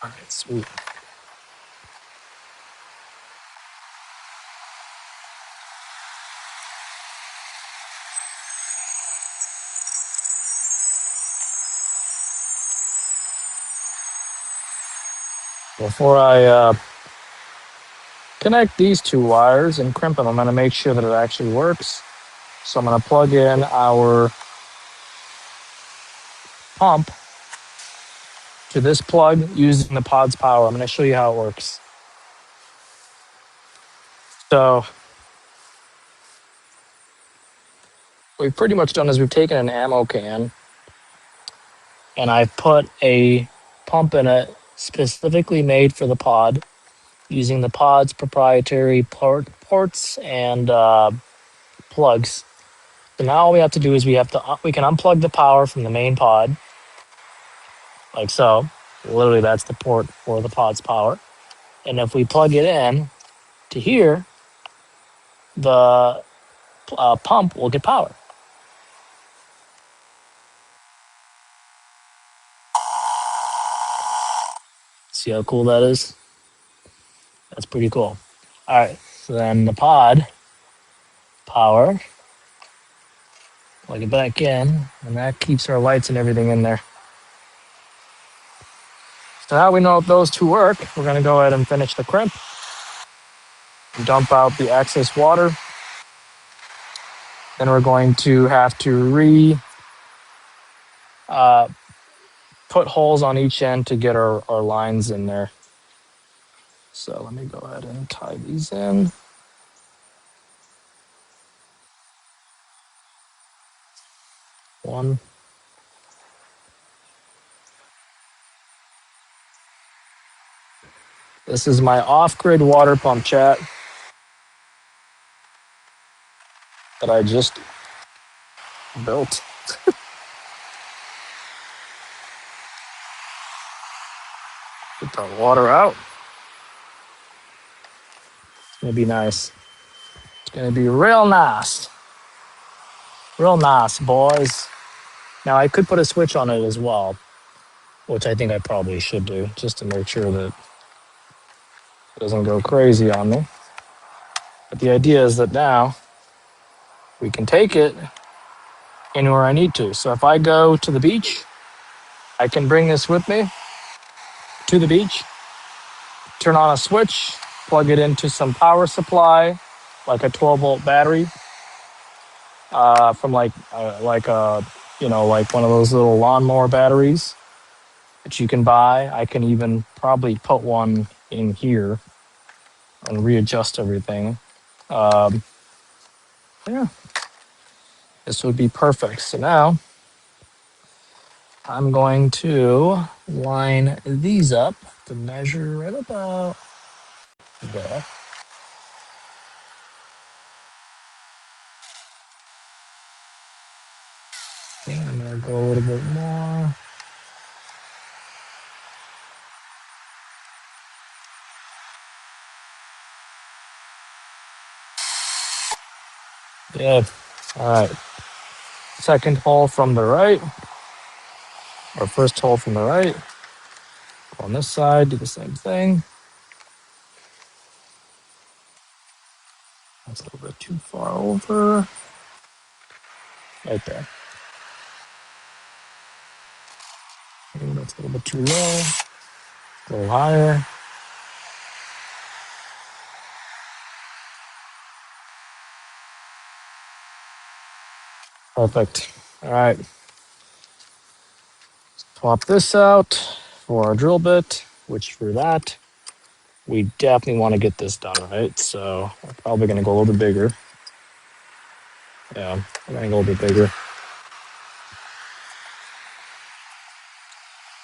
All right, sweet. Before I connect these two wires and crimp them, I'm going to make sure that it actually works. So I'm going to plug in our pump to this plug using the pod's power. I'm going to show you how it works. So what we've pretty much done is we've taken an ammo can and I've put a pump in it specifically made for the pod using the pod's proprietary ports and plugs. So now all we have to do is we can unplug the power from the main pod, like so. Literally, that's the port for the pod's power. And if we plug it in to here, the pump will get power. See how cool that is? That's pretty cool. All right, so then the pod power, plug it back in, and that keeps our lights and everything in there. So now we know if those two work, we're going to go ahead and finish the crimp. Dump out the excess water. Then we're going to have to uh, put holes on each end to get our lines in there. So let me go ahead and tie these in. One. This is my off-grid water pump, chat, that I just built. Get the water out. It's gonna be nice. It's gonna be real nice. Real nice, boys. Now I could put a switch on it as well, which I think I probably should do, just to make sure that it doesn't go crazy on me. But the idea is that now we can take it anywhere I need to. So if I go to the beach, I can bring this with me to the beach, turn on a switch, plug it into some power supply, like a 12-volt battery, from like a like one of those little lawnmower batteries that you can buy. I can even probably put one in here and readjust everything. Um, yeah, this would be perfect. So now I'm going to line these up to measure right about there. Okay, I'm gonna go a little bit more. Good. All right. Second hole from the right, or first hole from the right. On this side, do the same thing. That's a little bit too far over. Right there. Maybe that's a little bit too low. A little higher. Perfect. All right. Swap this out for our drill bit, which for that, we definitely want to get this done, right? So we're probably going to go a little bit bigger. Yeah, we're going to go a little bit bigger.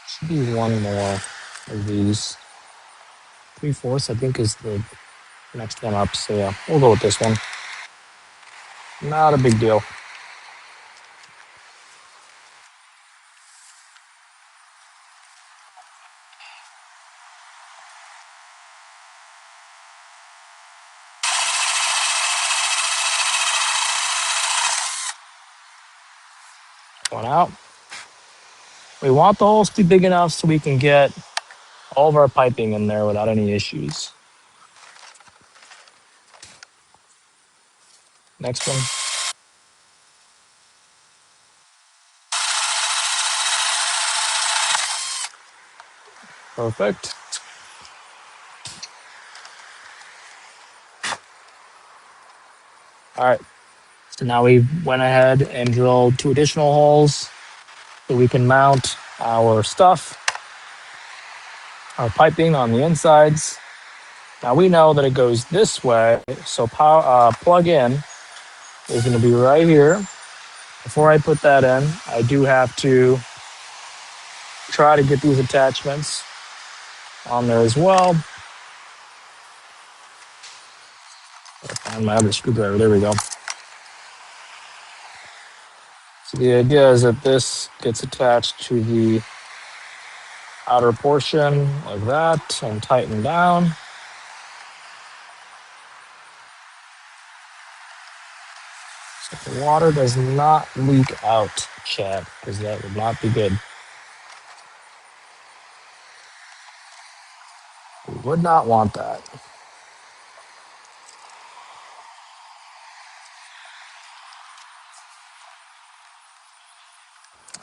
Should be one more of these. 3/4, I think, is the next one up. So yeah, we'll go with this one. Not a big deal. Going out. We want the holes to be big enough so we can get all of our piping in there without any issues. Next one. Perfect. All right. So now we went ahead and drilled 2 additional holes so we can mount our stuff, our piping on the insides. Now we know that it goes this way, so plug in is going to be right here. Before I put that in, I do have to try to get these attachments on there as well. Find my other screwdriver. There we go. So the idea is that this gets attached to the outer portion like that and tighten down. So the water does not leak out, chat, because that would not be good. We would not want that.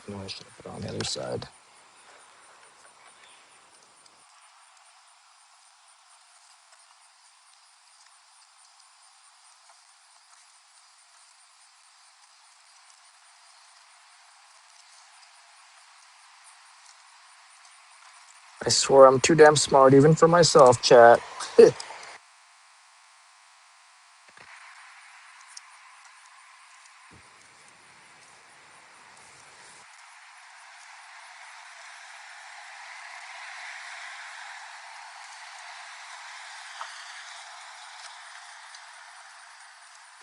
I should put it on the other side. I swear I'm too damn smart, even for myself, chat.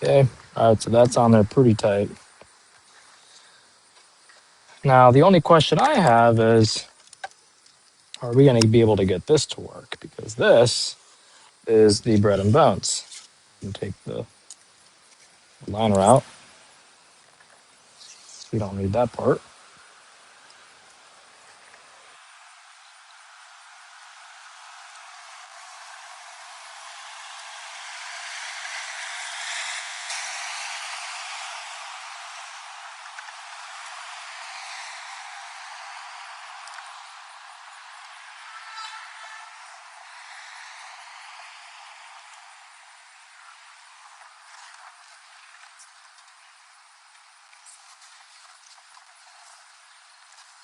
Okay. All right, so that's on there pretty tight. Now, the only question I have is, are we going to be able to get this to work? Because this is the bread and bones. And take the liner out. We don't need that part.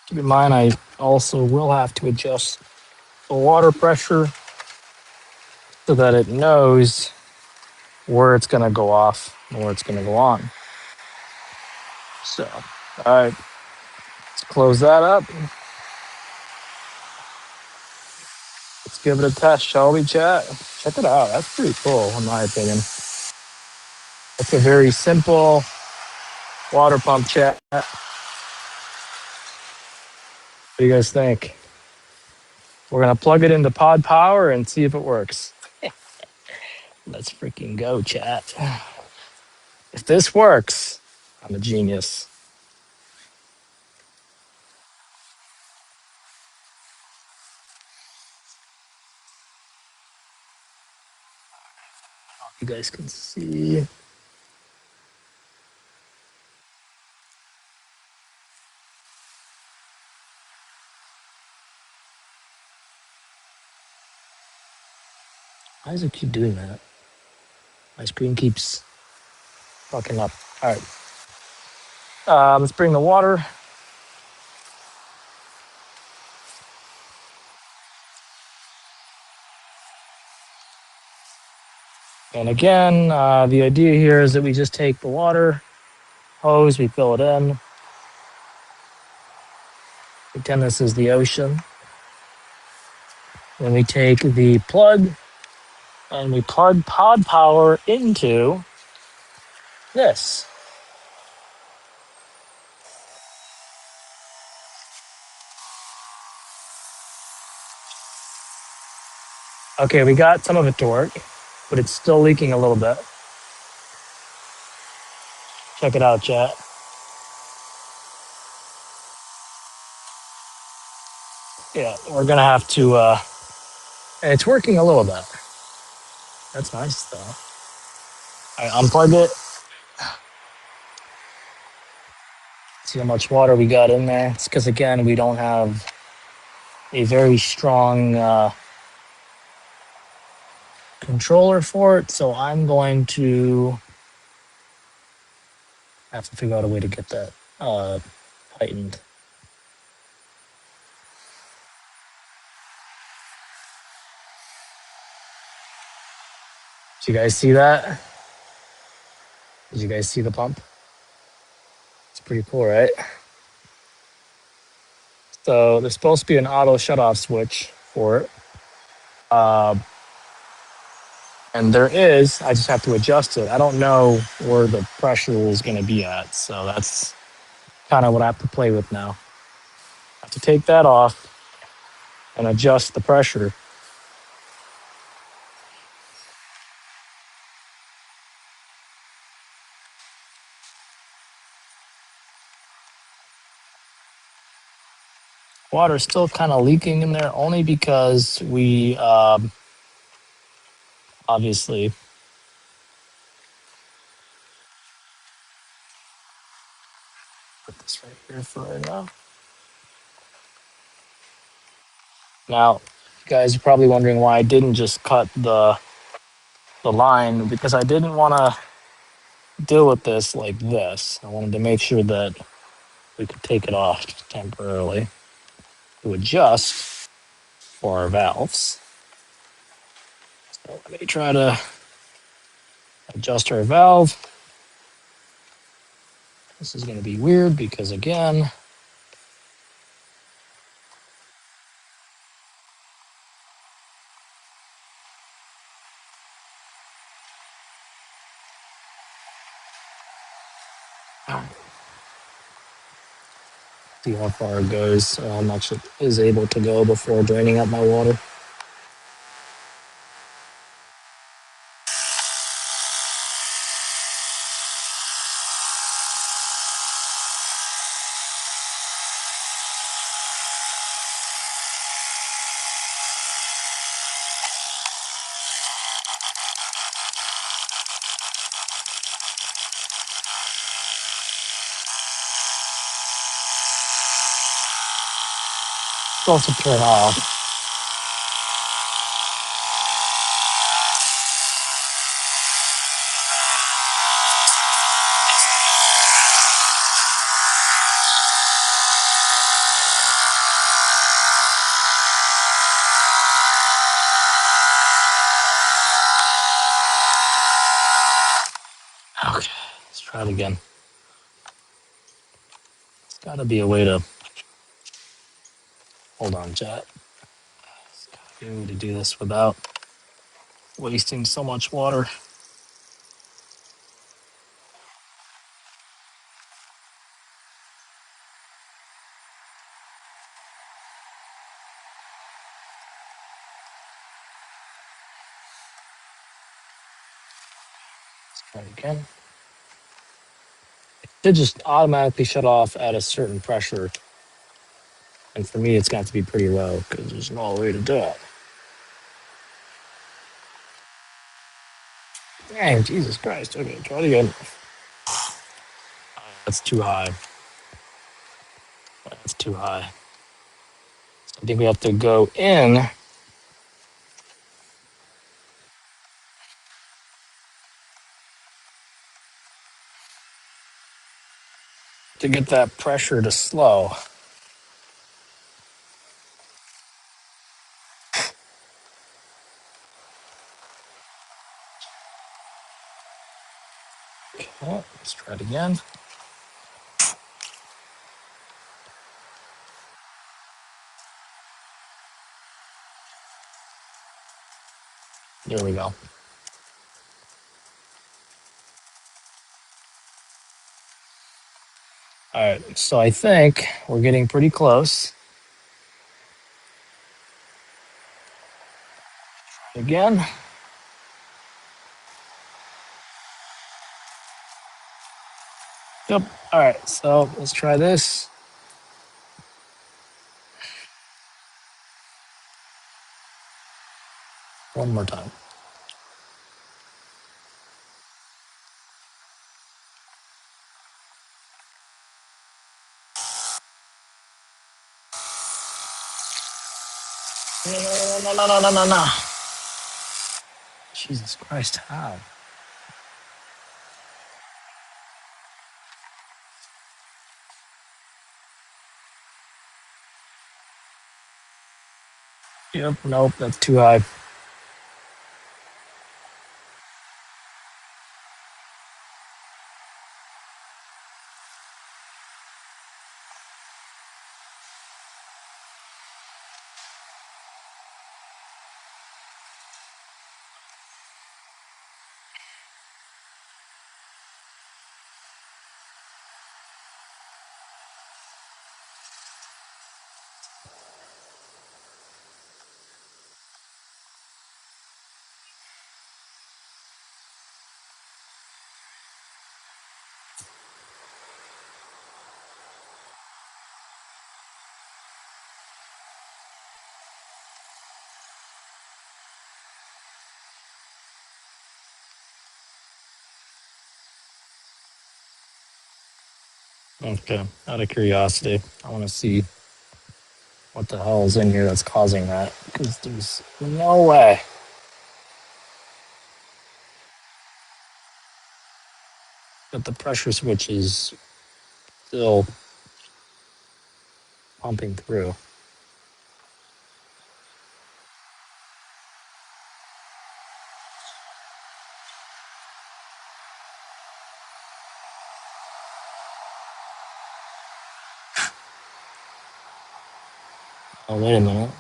Keep in mind, I also will have to adjust the water pressure so that it knows where it's going to go off and where it's going to go on. So, all right, let's close that up. Let's give it a test, shall we, chat? Check it out. That's pretty cool, in my opinion. It's a very simple water pump, chat. What do you guys think? We're going to plug it into pod power and see if it works. Let's freaking go, chat. If this works, I'm a genius. You guys can see. Why does it keep doing that? My screen keeps fucking up. All right. Let's bring the water. And again, the idea here is that we just take the water hose, we fill it in. Pretend this is the ocean. Then we take the plug and we plug pod power into this. Okay, we got some of it to work, but it's still leaking a little bit. Check it out, chat. Yeah, we're gonna have to. It's working a little bit. That's nice though. I unplug it. See how much water we got in there. It's because again we don't have a very strong controller for it, so I'm going to have to figure out a way to get that tightened. Did you guys see that? Did you guys see the pump? It's pretty cool, right? So there's supposed to be an auto shut-off switch for it. Uh, and there is. I just have to adjust it. I don't know where the pressure is going to be at, so that's kind of what I have to play with now. I have to take that off and adjust the pressure. Water is still kind of leaking in there, only because we obviously put this right here for right now. Now, you guys are probably wondering why I didn't just cut the line, because I didn't want to deal with this like this. I wanted to make sure that we could take it off temporarily to adjust for our valves. So let me try to adjust our valve. This is going to be weird because again, see how far it goes, how much it is able to go before draining out my water. Supposed to turn off. Okay, let's try it again. There's got to be a way to hold on, chat. There's got to be a way to do this without wasting so much water. Let's try it again. It just automatically shut off at a certain pressure, and for me, it's got to be pretty low because there's no way to do it. Dang, Jesus Christ. Okay, try it again. That's too high. That's too high. So I think we have to go in to get that pressure to slow. Okay, let's try it again. There we go. All right, so I think we're getting pretty close. Again. Yep. All right, so let's try this. One more time. No, no, no, no, no, no, no. Jesus Christ, how? Yep, nope, that's too high. Okay, out of curiosity, I want to see what the hell is in here that's causing that. Because there's no way that the pressure switch is still pumping through. Oh, wait a minute.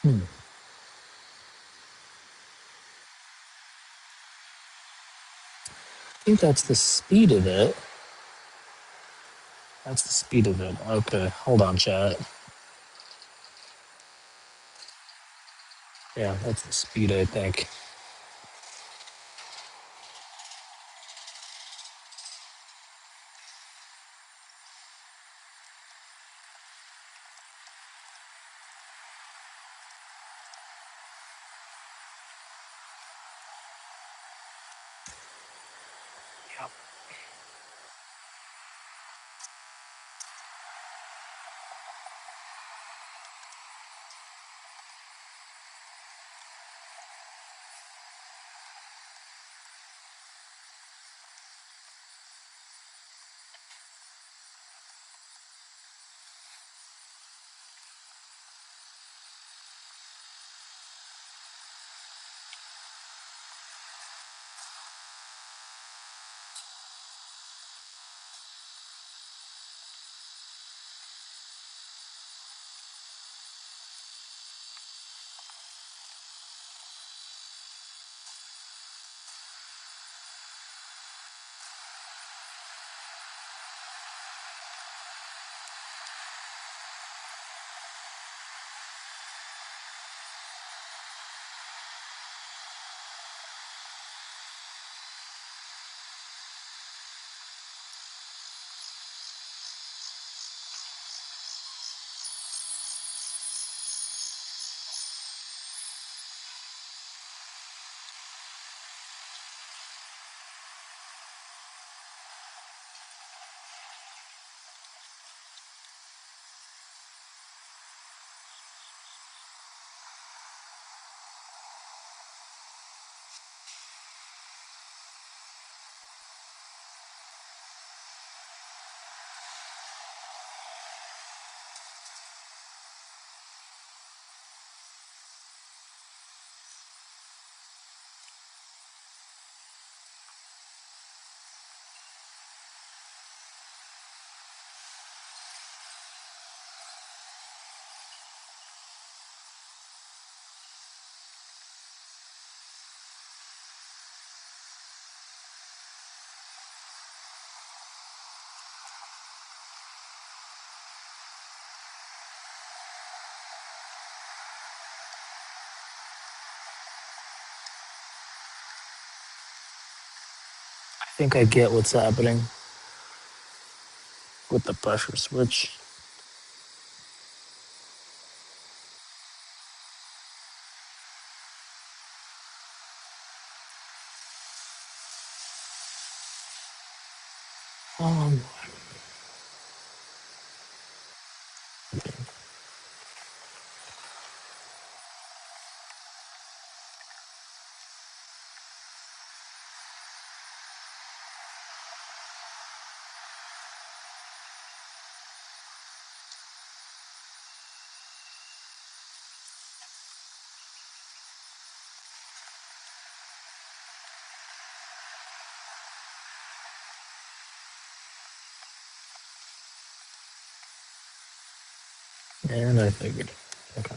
I think that's the speed of it. That's the speed of it. Okay, hold on, chat. Yeah, that's the speed, I think. Yep. think I get what's happening with the pressure switch. Um, and I figured. Okay.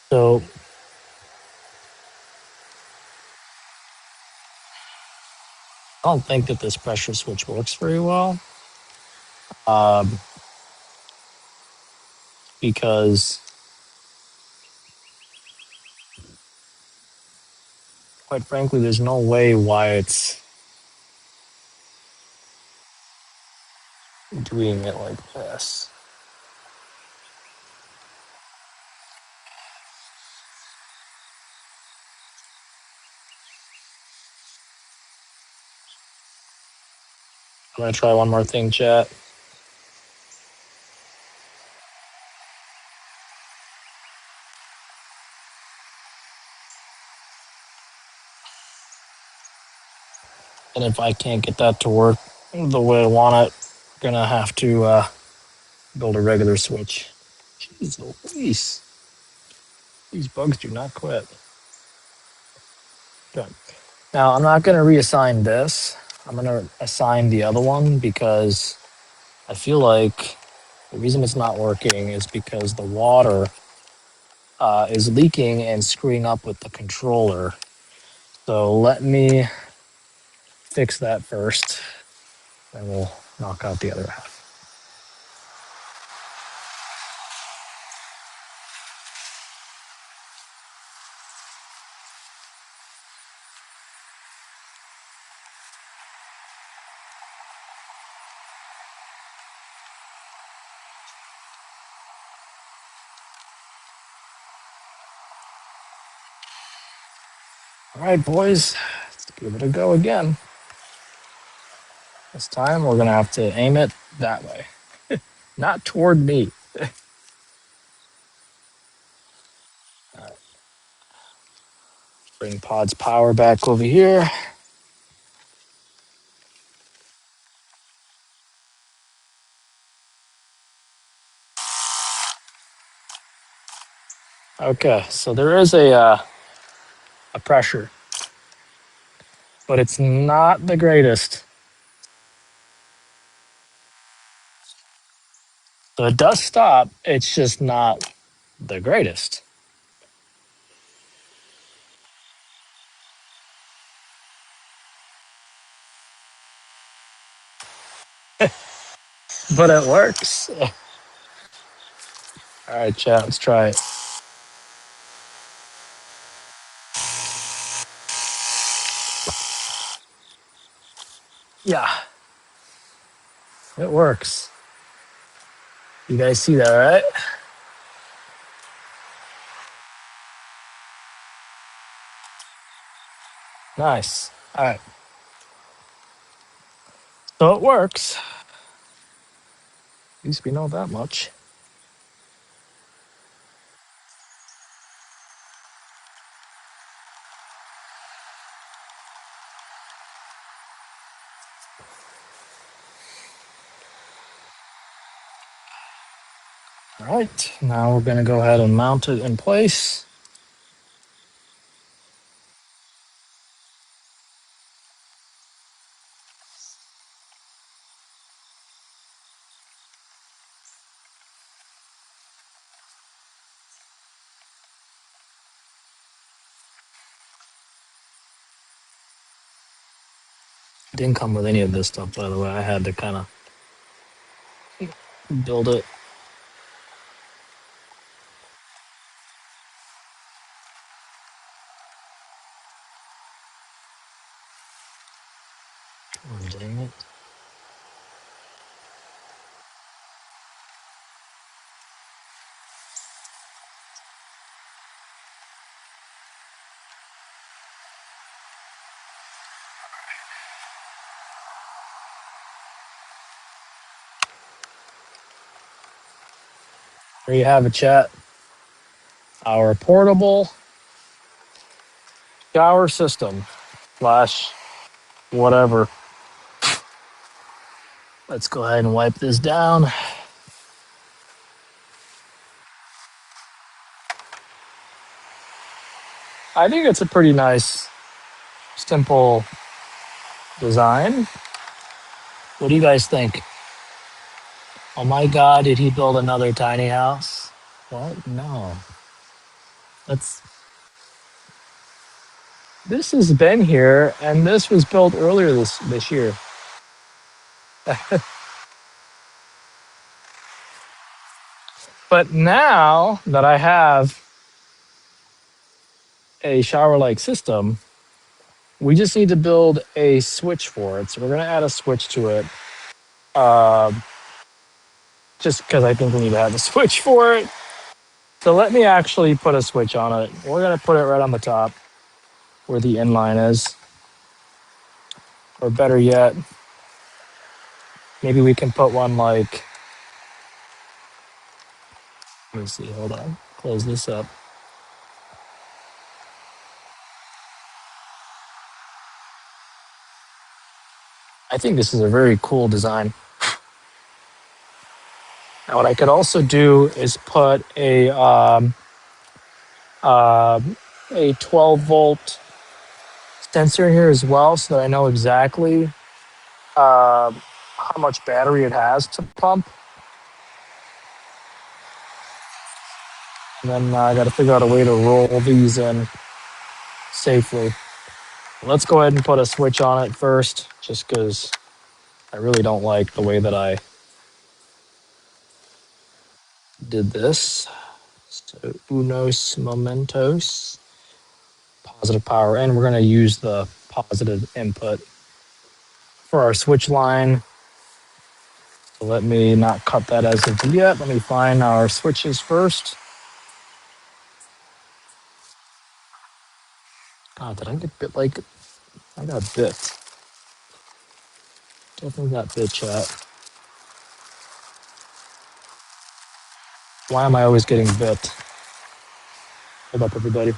So I don't think that this pressure switch works very well, um, because quite frankly, there's no way why it's doing it like this. I'm gonna try one more thing, chat. And if I can't get that to work the way I want it, I'm gonna have to build a regular switch. Jeez Louise. These bugs do not quit. Good. Now, I'm not going to reassign this. I'm going to assign the other one because I feel like the reason it's not working is because the water is leaking and screwing up with the controller. So let me fix that first, and we'll knock out the other half. All right, boys, let's give it a go again. This time we're going to have to aim it that way, not toward me. Bring Pod's power back over here. Okay, so there is a pressure, but it's not the greatest. So it does stop. It's just not the greatest. But it works. All right, chat, let's try it. Yeah, it works. You guys see that, right? Nice. All right. So it works. At least we know that much. All right. Now we're going to go ahead and mount it in place. Didn't come with any of this stuff, by the way. I had to kind of build it. Oh, dang it. There you have it, chat. Our portable shower system slash whatever. Let's go ahead and wipe this down. I think it's a pretty nice, simple design. What do you guys think? Oh my God, did he build another tiny house? What? No. That's This has been here, and this was built earlier this year. But now that I have a shower-like system, we just need to build a switch for it. So we're going to add a switch to it, just because I think we need to have a switch for it. So let me actually put a switch on it. We're going to put it right on the top where the inline is. Or better yet, maybe we can put one like, let me see, hold on, close this up. I think this is a very cool design. Now, what I could also do is put a 12-volt sensor in here as well, so that I know exactly how much battery it has to pump. And then I got to figure out a way to roll these in safely. Let's go ahead and put a switch on it first, just because I really don't like the way that I did this. So unos momentos, positive power, and we're going to use the positive input for our switch line. So let me not cut that as of yet. Let me find our switches first. God, did I get bit? Like, I got bit. Definitely got bit, chat. Why am I always getting bit? Hold up, everybody.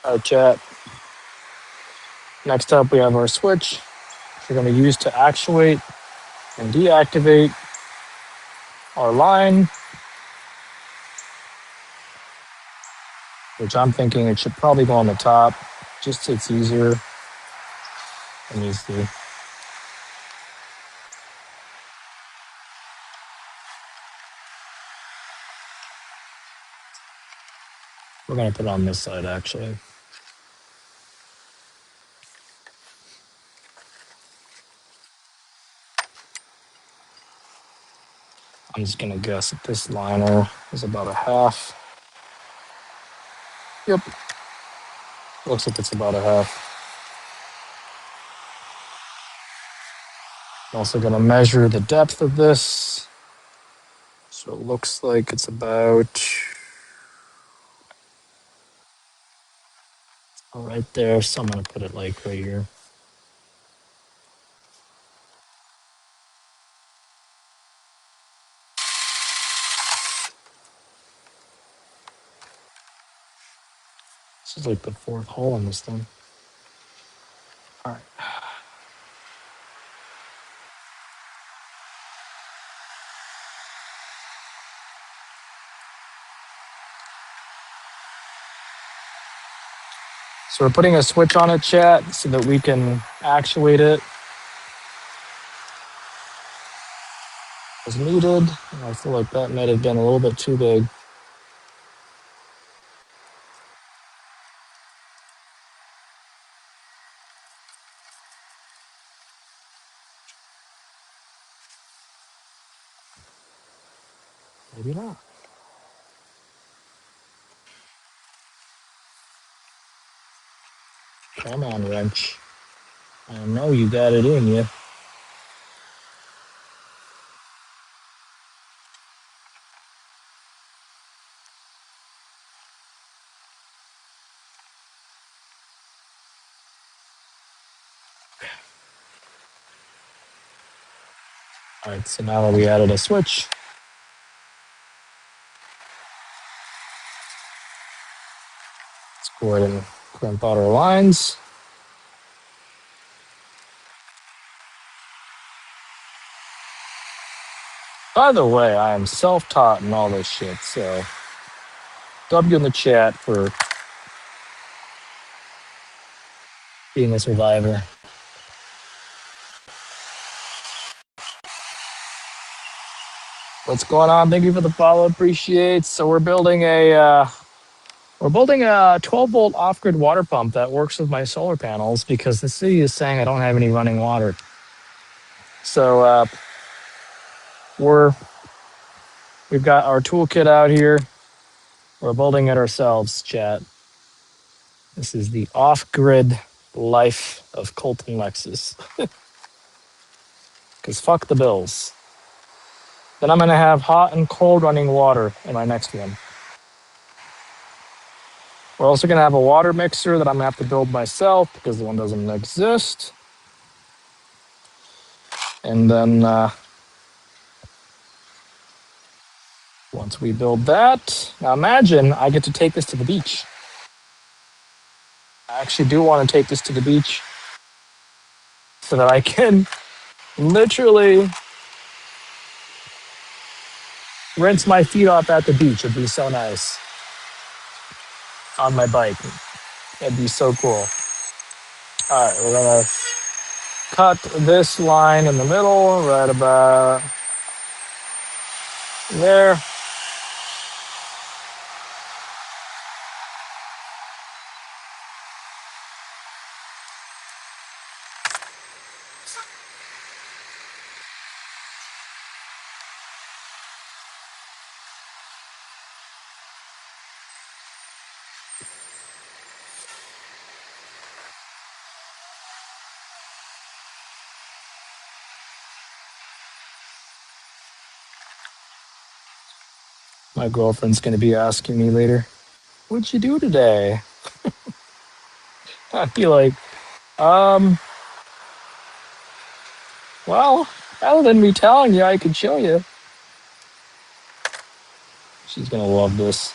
All right, chat. Next up, we have our switch. We're going to use to actuate and deactivate our line, which I'm thinking it should probably go on the top. Just so it's easier. Let me see. We're going to put it on this side, actually. I'm just going to guess that this liner is about a half. Yep. Looks like it's about a half. Also going to measure the depth of this. So it looks like it's about right there. So I'm going to put it like right here. This is like the fourth hole in this thing. All right. So we're putting a switch on it, chat, so that we can actuate it as needed. I feel like that might have been a little bit too big. Maybe not. Come on, wrench. I know you got it in you. All right, so now that we added a switch, let's go ahead and crimp out our lines. By the way, I am self-taught and all this shit, so W in the chat for being a survivor. What's going on? Thank you for the follow. Appreciate. So we're building a 12-volt off-grid water pump that works with my solar panels because the city is saying I don't have any running water. So we've got our toolkit out here. We're building it ourselves, chat. This is the off-grid life of Colton Lexus. Because fuck the bills. Then I'm going to have hot and cold running water in my next one. We're also going to have a water mixer that I'm going to have to build myself because the one doesn't exist. And then once we build that, now imagine I get to take this to the beach. I actually do want to take this to the beach so that I can literally rinse my feet off at the beach. It'd be so nice on my bike. It'd be so cool. All right, we're going to cut this line in the middle right about there. My girlfriend's going to be asking me later, what'd you do today? I'd be like, well, other than me telling you, I could show you. She's going to love this.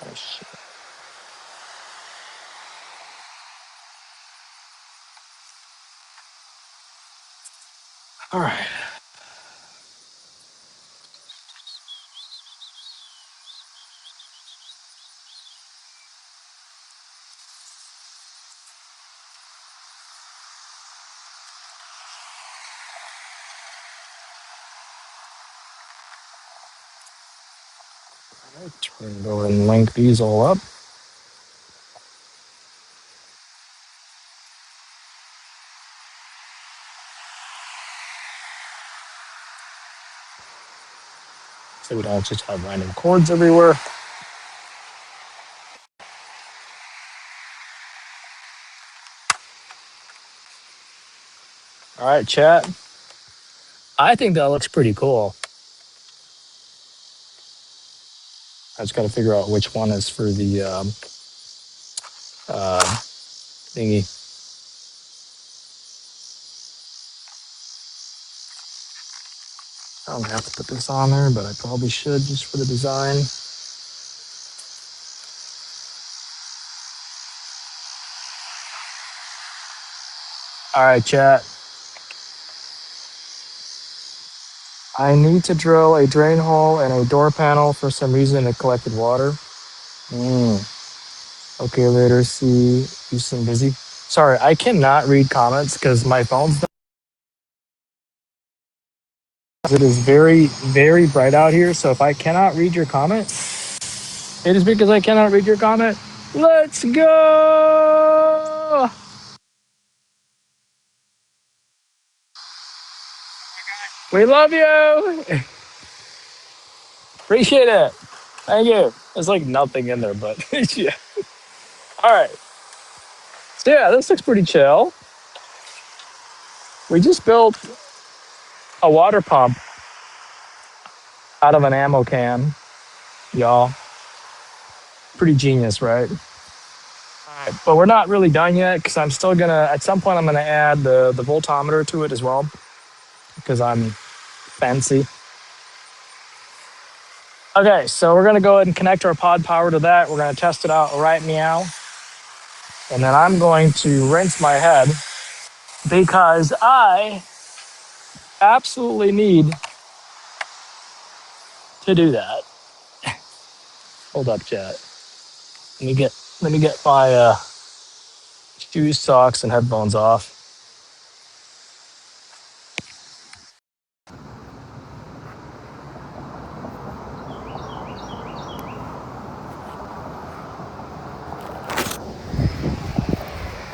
Oh, shit. All right. Turn it over and link these all up. so we don't just have random cords everywhere. All right, chat. I think that looks pretty cool. I just got to figure out which one is for the thingy. I don't have to put this on there, but I probably should just for the design. All right, chat. I need to drill a drain hole and a door panel. For some reason, it collected water. Okay, later. See, you seem busy. Sorry, I cannot read comments because my phone's. It is very, very bright out here. So if I cannot read your comment, it is because I cannot read your comment. Let's go. We love you. Appreciate it. Thank you. There's like nothing in there, but yeah. All right. So yeah, this looks pretty chill. We just built a water pump out of an ammo can, y'all. Pretty genius, right? All right, but we're not really done yet because I'm still gonna, at some point, I'm gonna add the voltometer to it as well because I'm fancy. Okay, so we're gonna go ahead and connect our pod power to that. We're gonna test it out right meow. And then I'm going to rinse my head because I absolutely need to do that. Hold up, chat. Let me get my shoes, socks, and headphones off.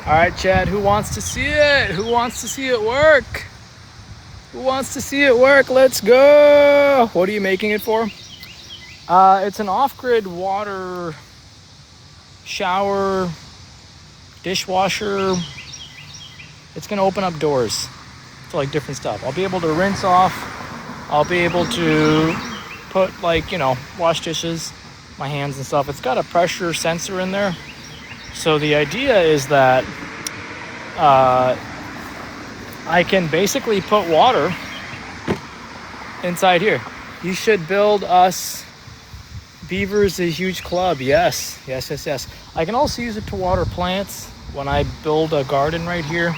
All right, Chad, who wants to see it? Who wants to see it work? Who wants to see it work? Let's go. What are you making it for? It's an off-grid water shower, dishwasher. It's gonna open up doors to like different stuff. I'll be able to rinse off. I'll be able to put like, wash dishes, my hands and stuff. It's got a pressure sensor in there. So the idea is that I can basically put water inside here. You should build us beavers a huge club. Yes. I can also use it to water plants when I build a garden right here.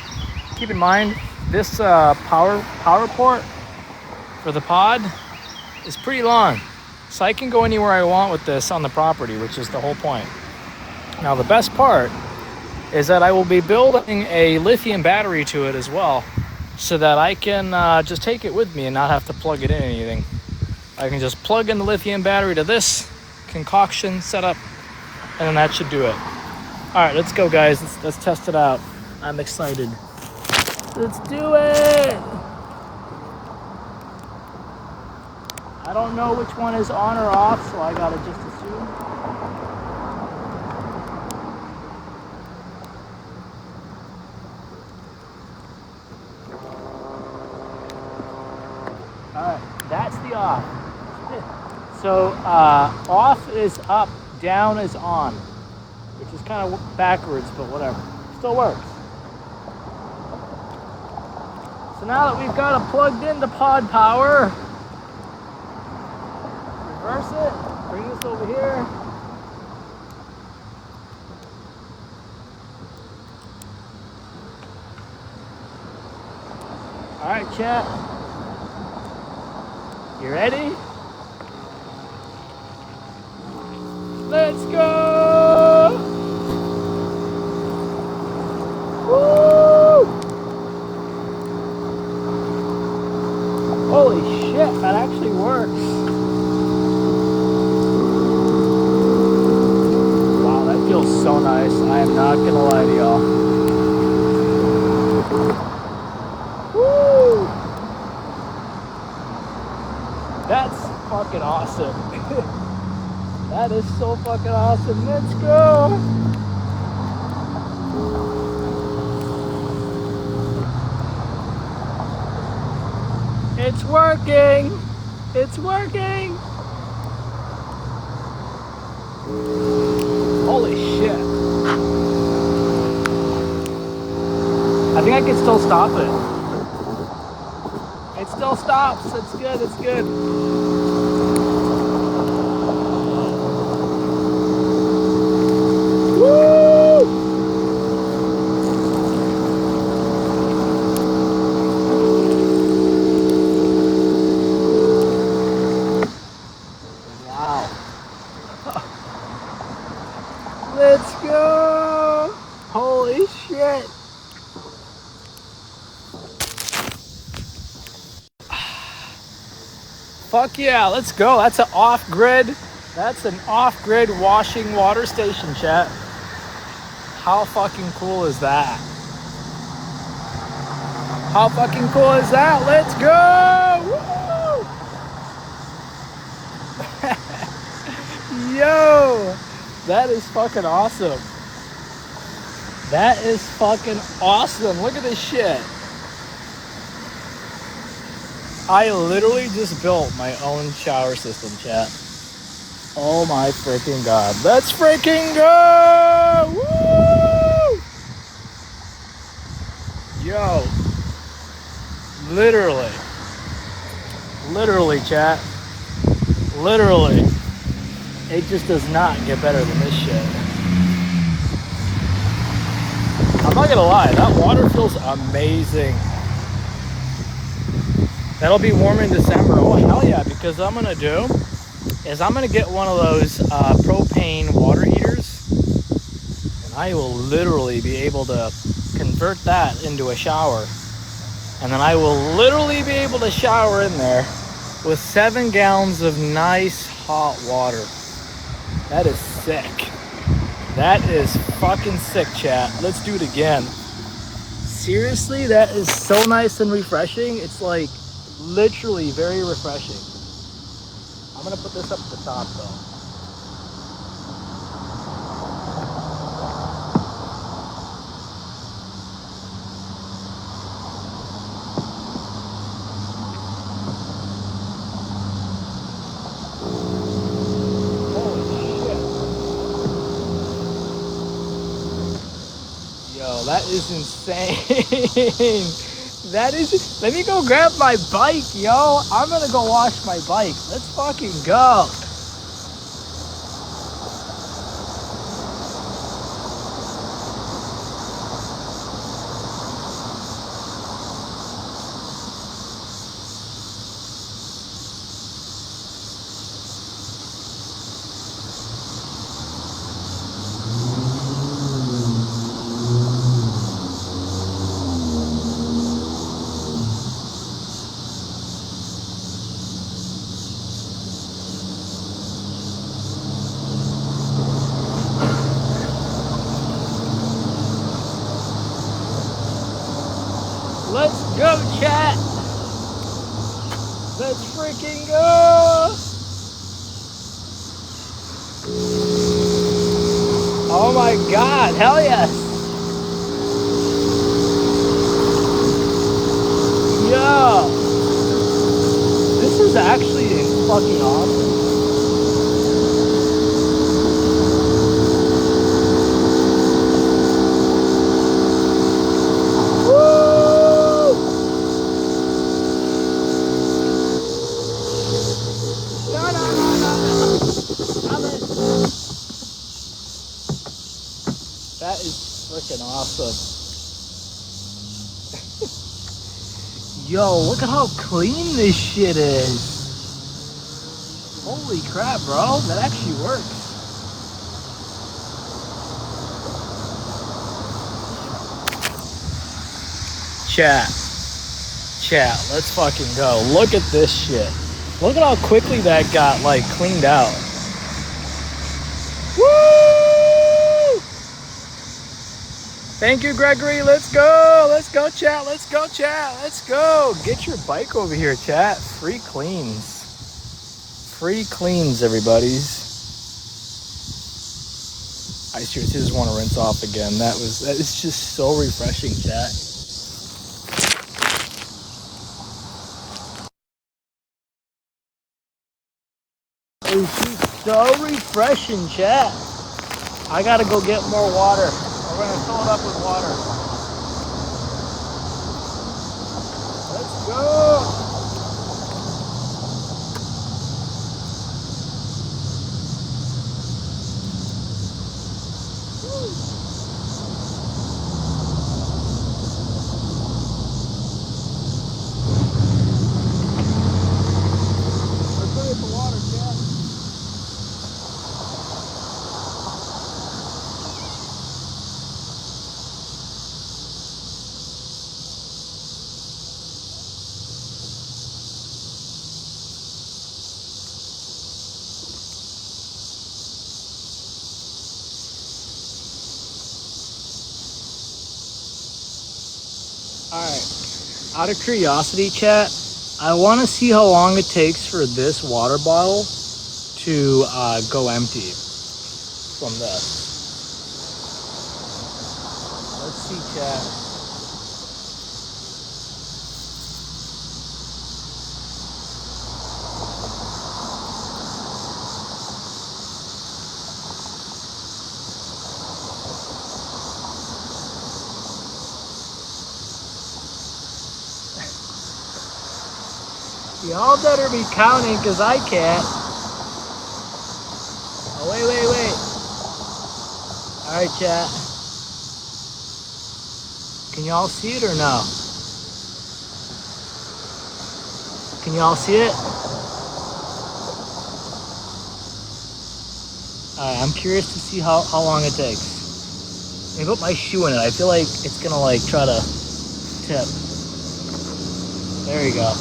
Keep in mind, this power port for the pod is pretty long. So I can go anywhere I want with this on the property, which is the whole point. Now the best part is that I will be building a lithium battery to it as well, so that I can just take it with me and not have to plug it in anything. I can just plug in the lithium battery to this concoction setup, and then that should do it. All right, let's go, guys. Let's test it out. I'm excited. Let's do it. I don't know which one is on or off, so I gotta just assume. Alright, that's the off. So off is up, down is on, which is kind of backwards, but whatever. Still works. So now that we've got it plugged into pod power, reverse it, bring this over here. Alright, chat. You ready? Let's go! Woo! Holy shit, that actually works. Wow, that feels so nice. I am not gonna lie to y'all. Woo! That's fucking awesome. That is so fucking awesome. Let's go. It's working. It's working. Holy shit. I think I can still stop it. It still stops. It's good. It's good. Woo! Wow. Let's go. Holy shit. Fuck yeah, let's go. That's an off-grid. That's an off-grid washing water station, chat. How fucking cool is that? How fucking cool is that? Let's go! Woo! Yo! That is fucking awesome. That is fucking awesome. Look at this shit. I literally just built my own shower system, chat. Oh my freaking god. Let's freaking go! Woo! Yo. Literally, chat. Literally. It just does not get better than this shit. I'm not gonna lie, that water feels amazing. That'll be warm in December. Oh, hell yeah, because I'm gonna do is I'm gonna get one of those propane water heaters, and I will literally be able to convert that into a shower. And then I will literally be able to shower in there with 7 gallons of nice hot water. That is sick. That is fucking sick, chat. Let's do it again. Seriously, that is so nice and refreshing. It's like literally very refreshing. I'm gonna put this up at the top though. Yo, that is insane. That is, let me go grab my bike, yo. I'm gonna go wash my bike. Let's fucking go. Let's go, chat. Let's freaking go. Oh my god, hell yes. Yo. This is actually fucking awesome. That is freaking awesome. Yo, look at how clean this shit is. Holy crap, bro. That actually works. Chat, let's fucking go. Look at this shit. Look at how quickly that got, like, cleaned out. Woo! Thank you, Gregory. Let's go. Let's go, chat. Let's go, chat. Let's go. Get your bike over here, chat. Free cleans. Free cleans, everybody's. I seriously just want to rinse off again. That is just so refreshing, chat. It's just so refreshing, chat. I gotta go get more water. We're gonna fill it up with water. Let's go. Let's go get the water, chat. Alright, out of curiosity, chat, I want to see how long it takes for this water bottle to go empty from this. Let's see, chat. Y'all better be counting because I can't. Oh, wait. Alright, chat. Can y'all see it or no? Can y'all see it? Alright, I'm curious to see how long it takes. Let me put my shoe in it. I feel like it's gonna like try to tip. There you go.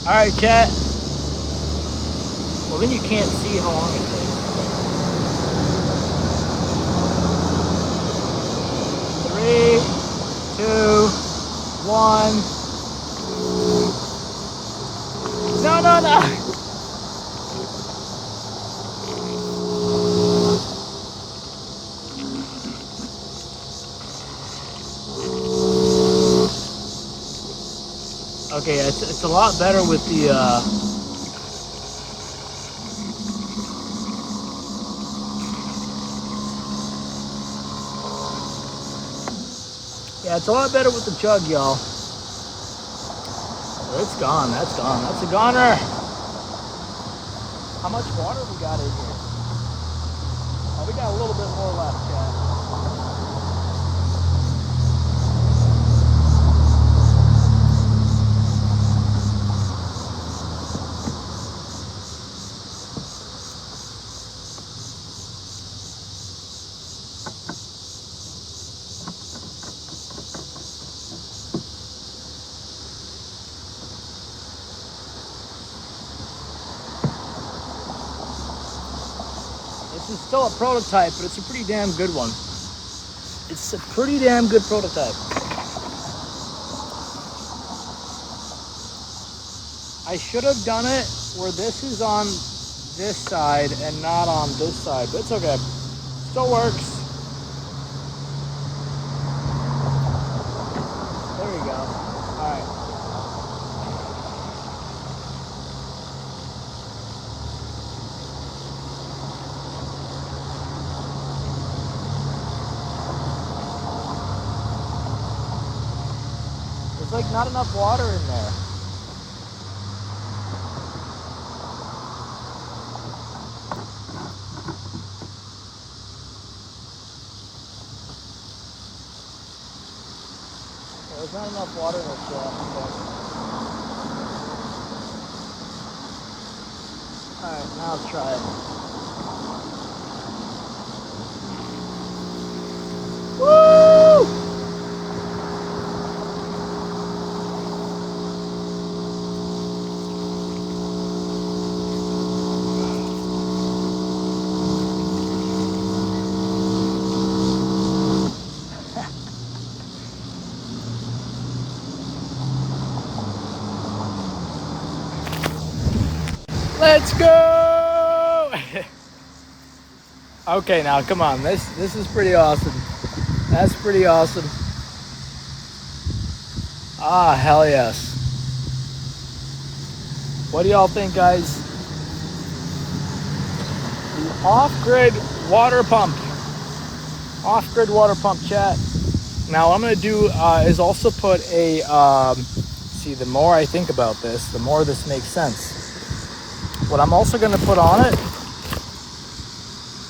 Alright, chat. Well, then you can't see how long it takes. 3, 2, 1. No. Okay, it's a lot better with the yeah, it's a lot better with the jug, y'all. It's gone. That's a goner. How much water we got in here? Oh, we got a little bit more left, chat. This is still a prototype, but it's a pretty damn good one. It's a pretty damn good prototype. I should have done it where this is on this side and not on this side, but it's okay. Still works. There you go. All right. There's like not enough water in there. There's not enough water in this shot. Alright, now let's try it. Woo! Let's go. Okay, now come on. This is pretty awesome. That's pretty awesome. Ah, hell yes. What do y'all think, guys? The off-grid water pump. Off-grid water pump, chat. Now what I'm gonna do is also put a see, the more I think about this, the more this makes sense. What I'm also gonna put on it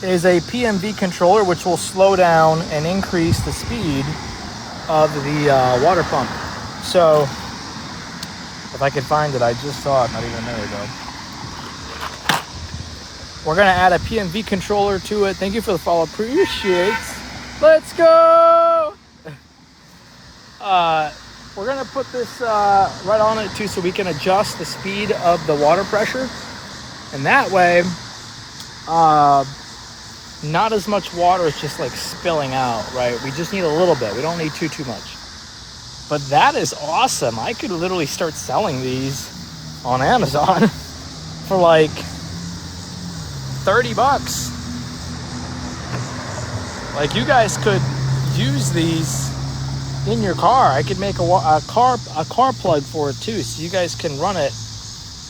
is a PMV controller, which will slow down and increase the speed of the water pump. So if I can find it, I just saw it, not even there we go. We're gonna add a PMV controller to it. Thank you for the follow, appreciate. Let's go. We're gonna put this right on it too, so we can adjust the speed of the water pressure, and that way not as much water is just like spilling out, right? We just need a little bit. We don't need too much. But that is awesome. I could literally start selling these on Amazon for like $30. Like, you guys could use these in your car. I could make a car plug for it too, so you guys can run it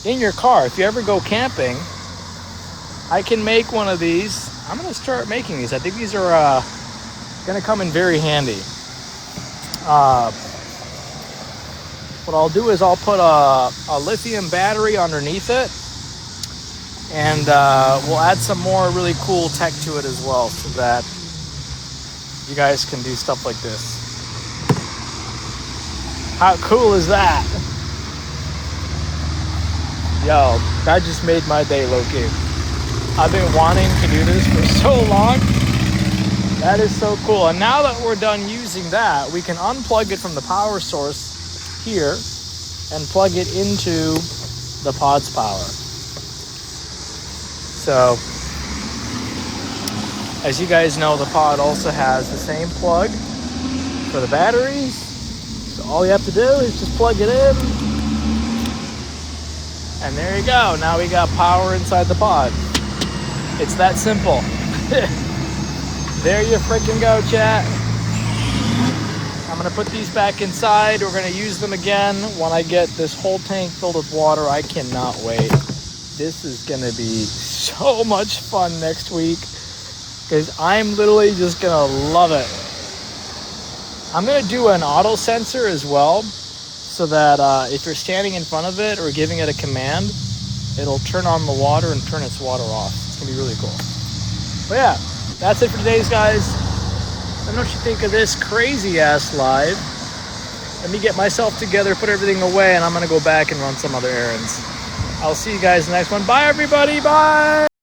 in your car. If you ever go camping, I can make one of these. I'm gonna start making these. I think these are gonna come in very handy. What I'll do is I'll put a lithium battery underneath it, and we'll add some more really cool tech to it as well, so that you guys can do stuff like this. How cool is that? Yo, that just made my day, low-key. I've been wanting to do this for so long. That is so cool. And now that we're done using that, we can unplug it from the power source here and plug it into the pod's power. So, as you guys know, the pod also has the same plug for the batteries. So all you have to do is just plug it in, and there you go. Now we got power inside the pod. It's that simple. There you freaking go, chat. I'm gonna put these back inside. We're gonna use them again when I get this whole tank filled with water. I cannot wait. This is gonna be so much fun next week, because I'm literally just gonna love it. I'm gonna do an auto sensor as well, so that if you're standing in front of it or giving it a command, it'll turn on the water and turn its water off. It's gonna be really cool. But yeah, that's it for today's, guys. Let me know what you think of this crazy ass live. Let me get myself together, put everything away, and I'm gonna go back and run some other errands. I'll see you guys in the next one. Bye, everybody. Bye.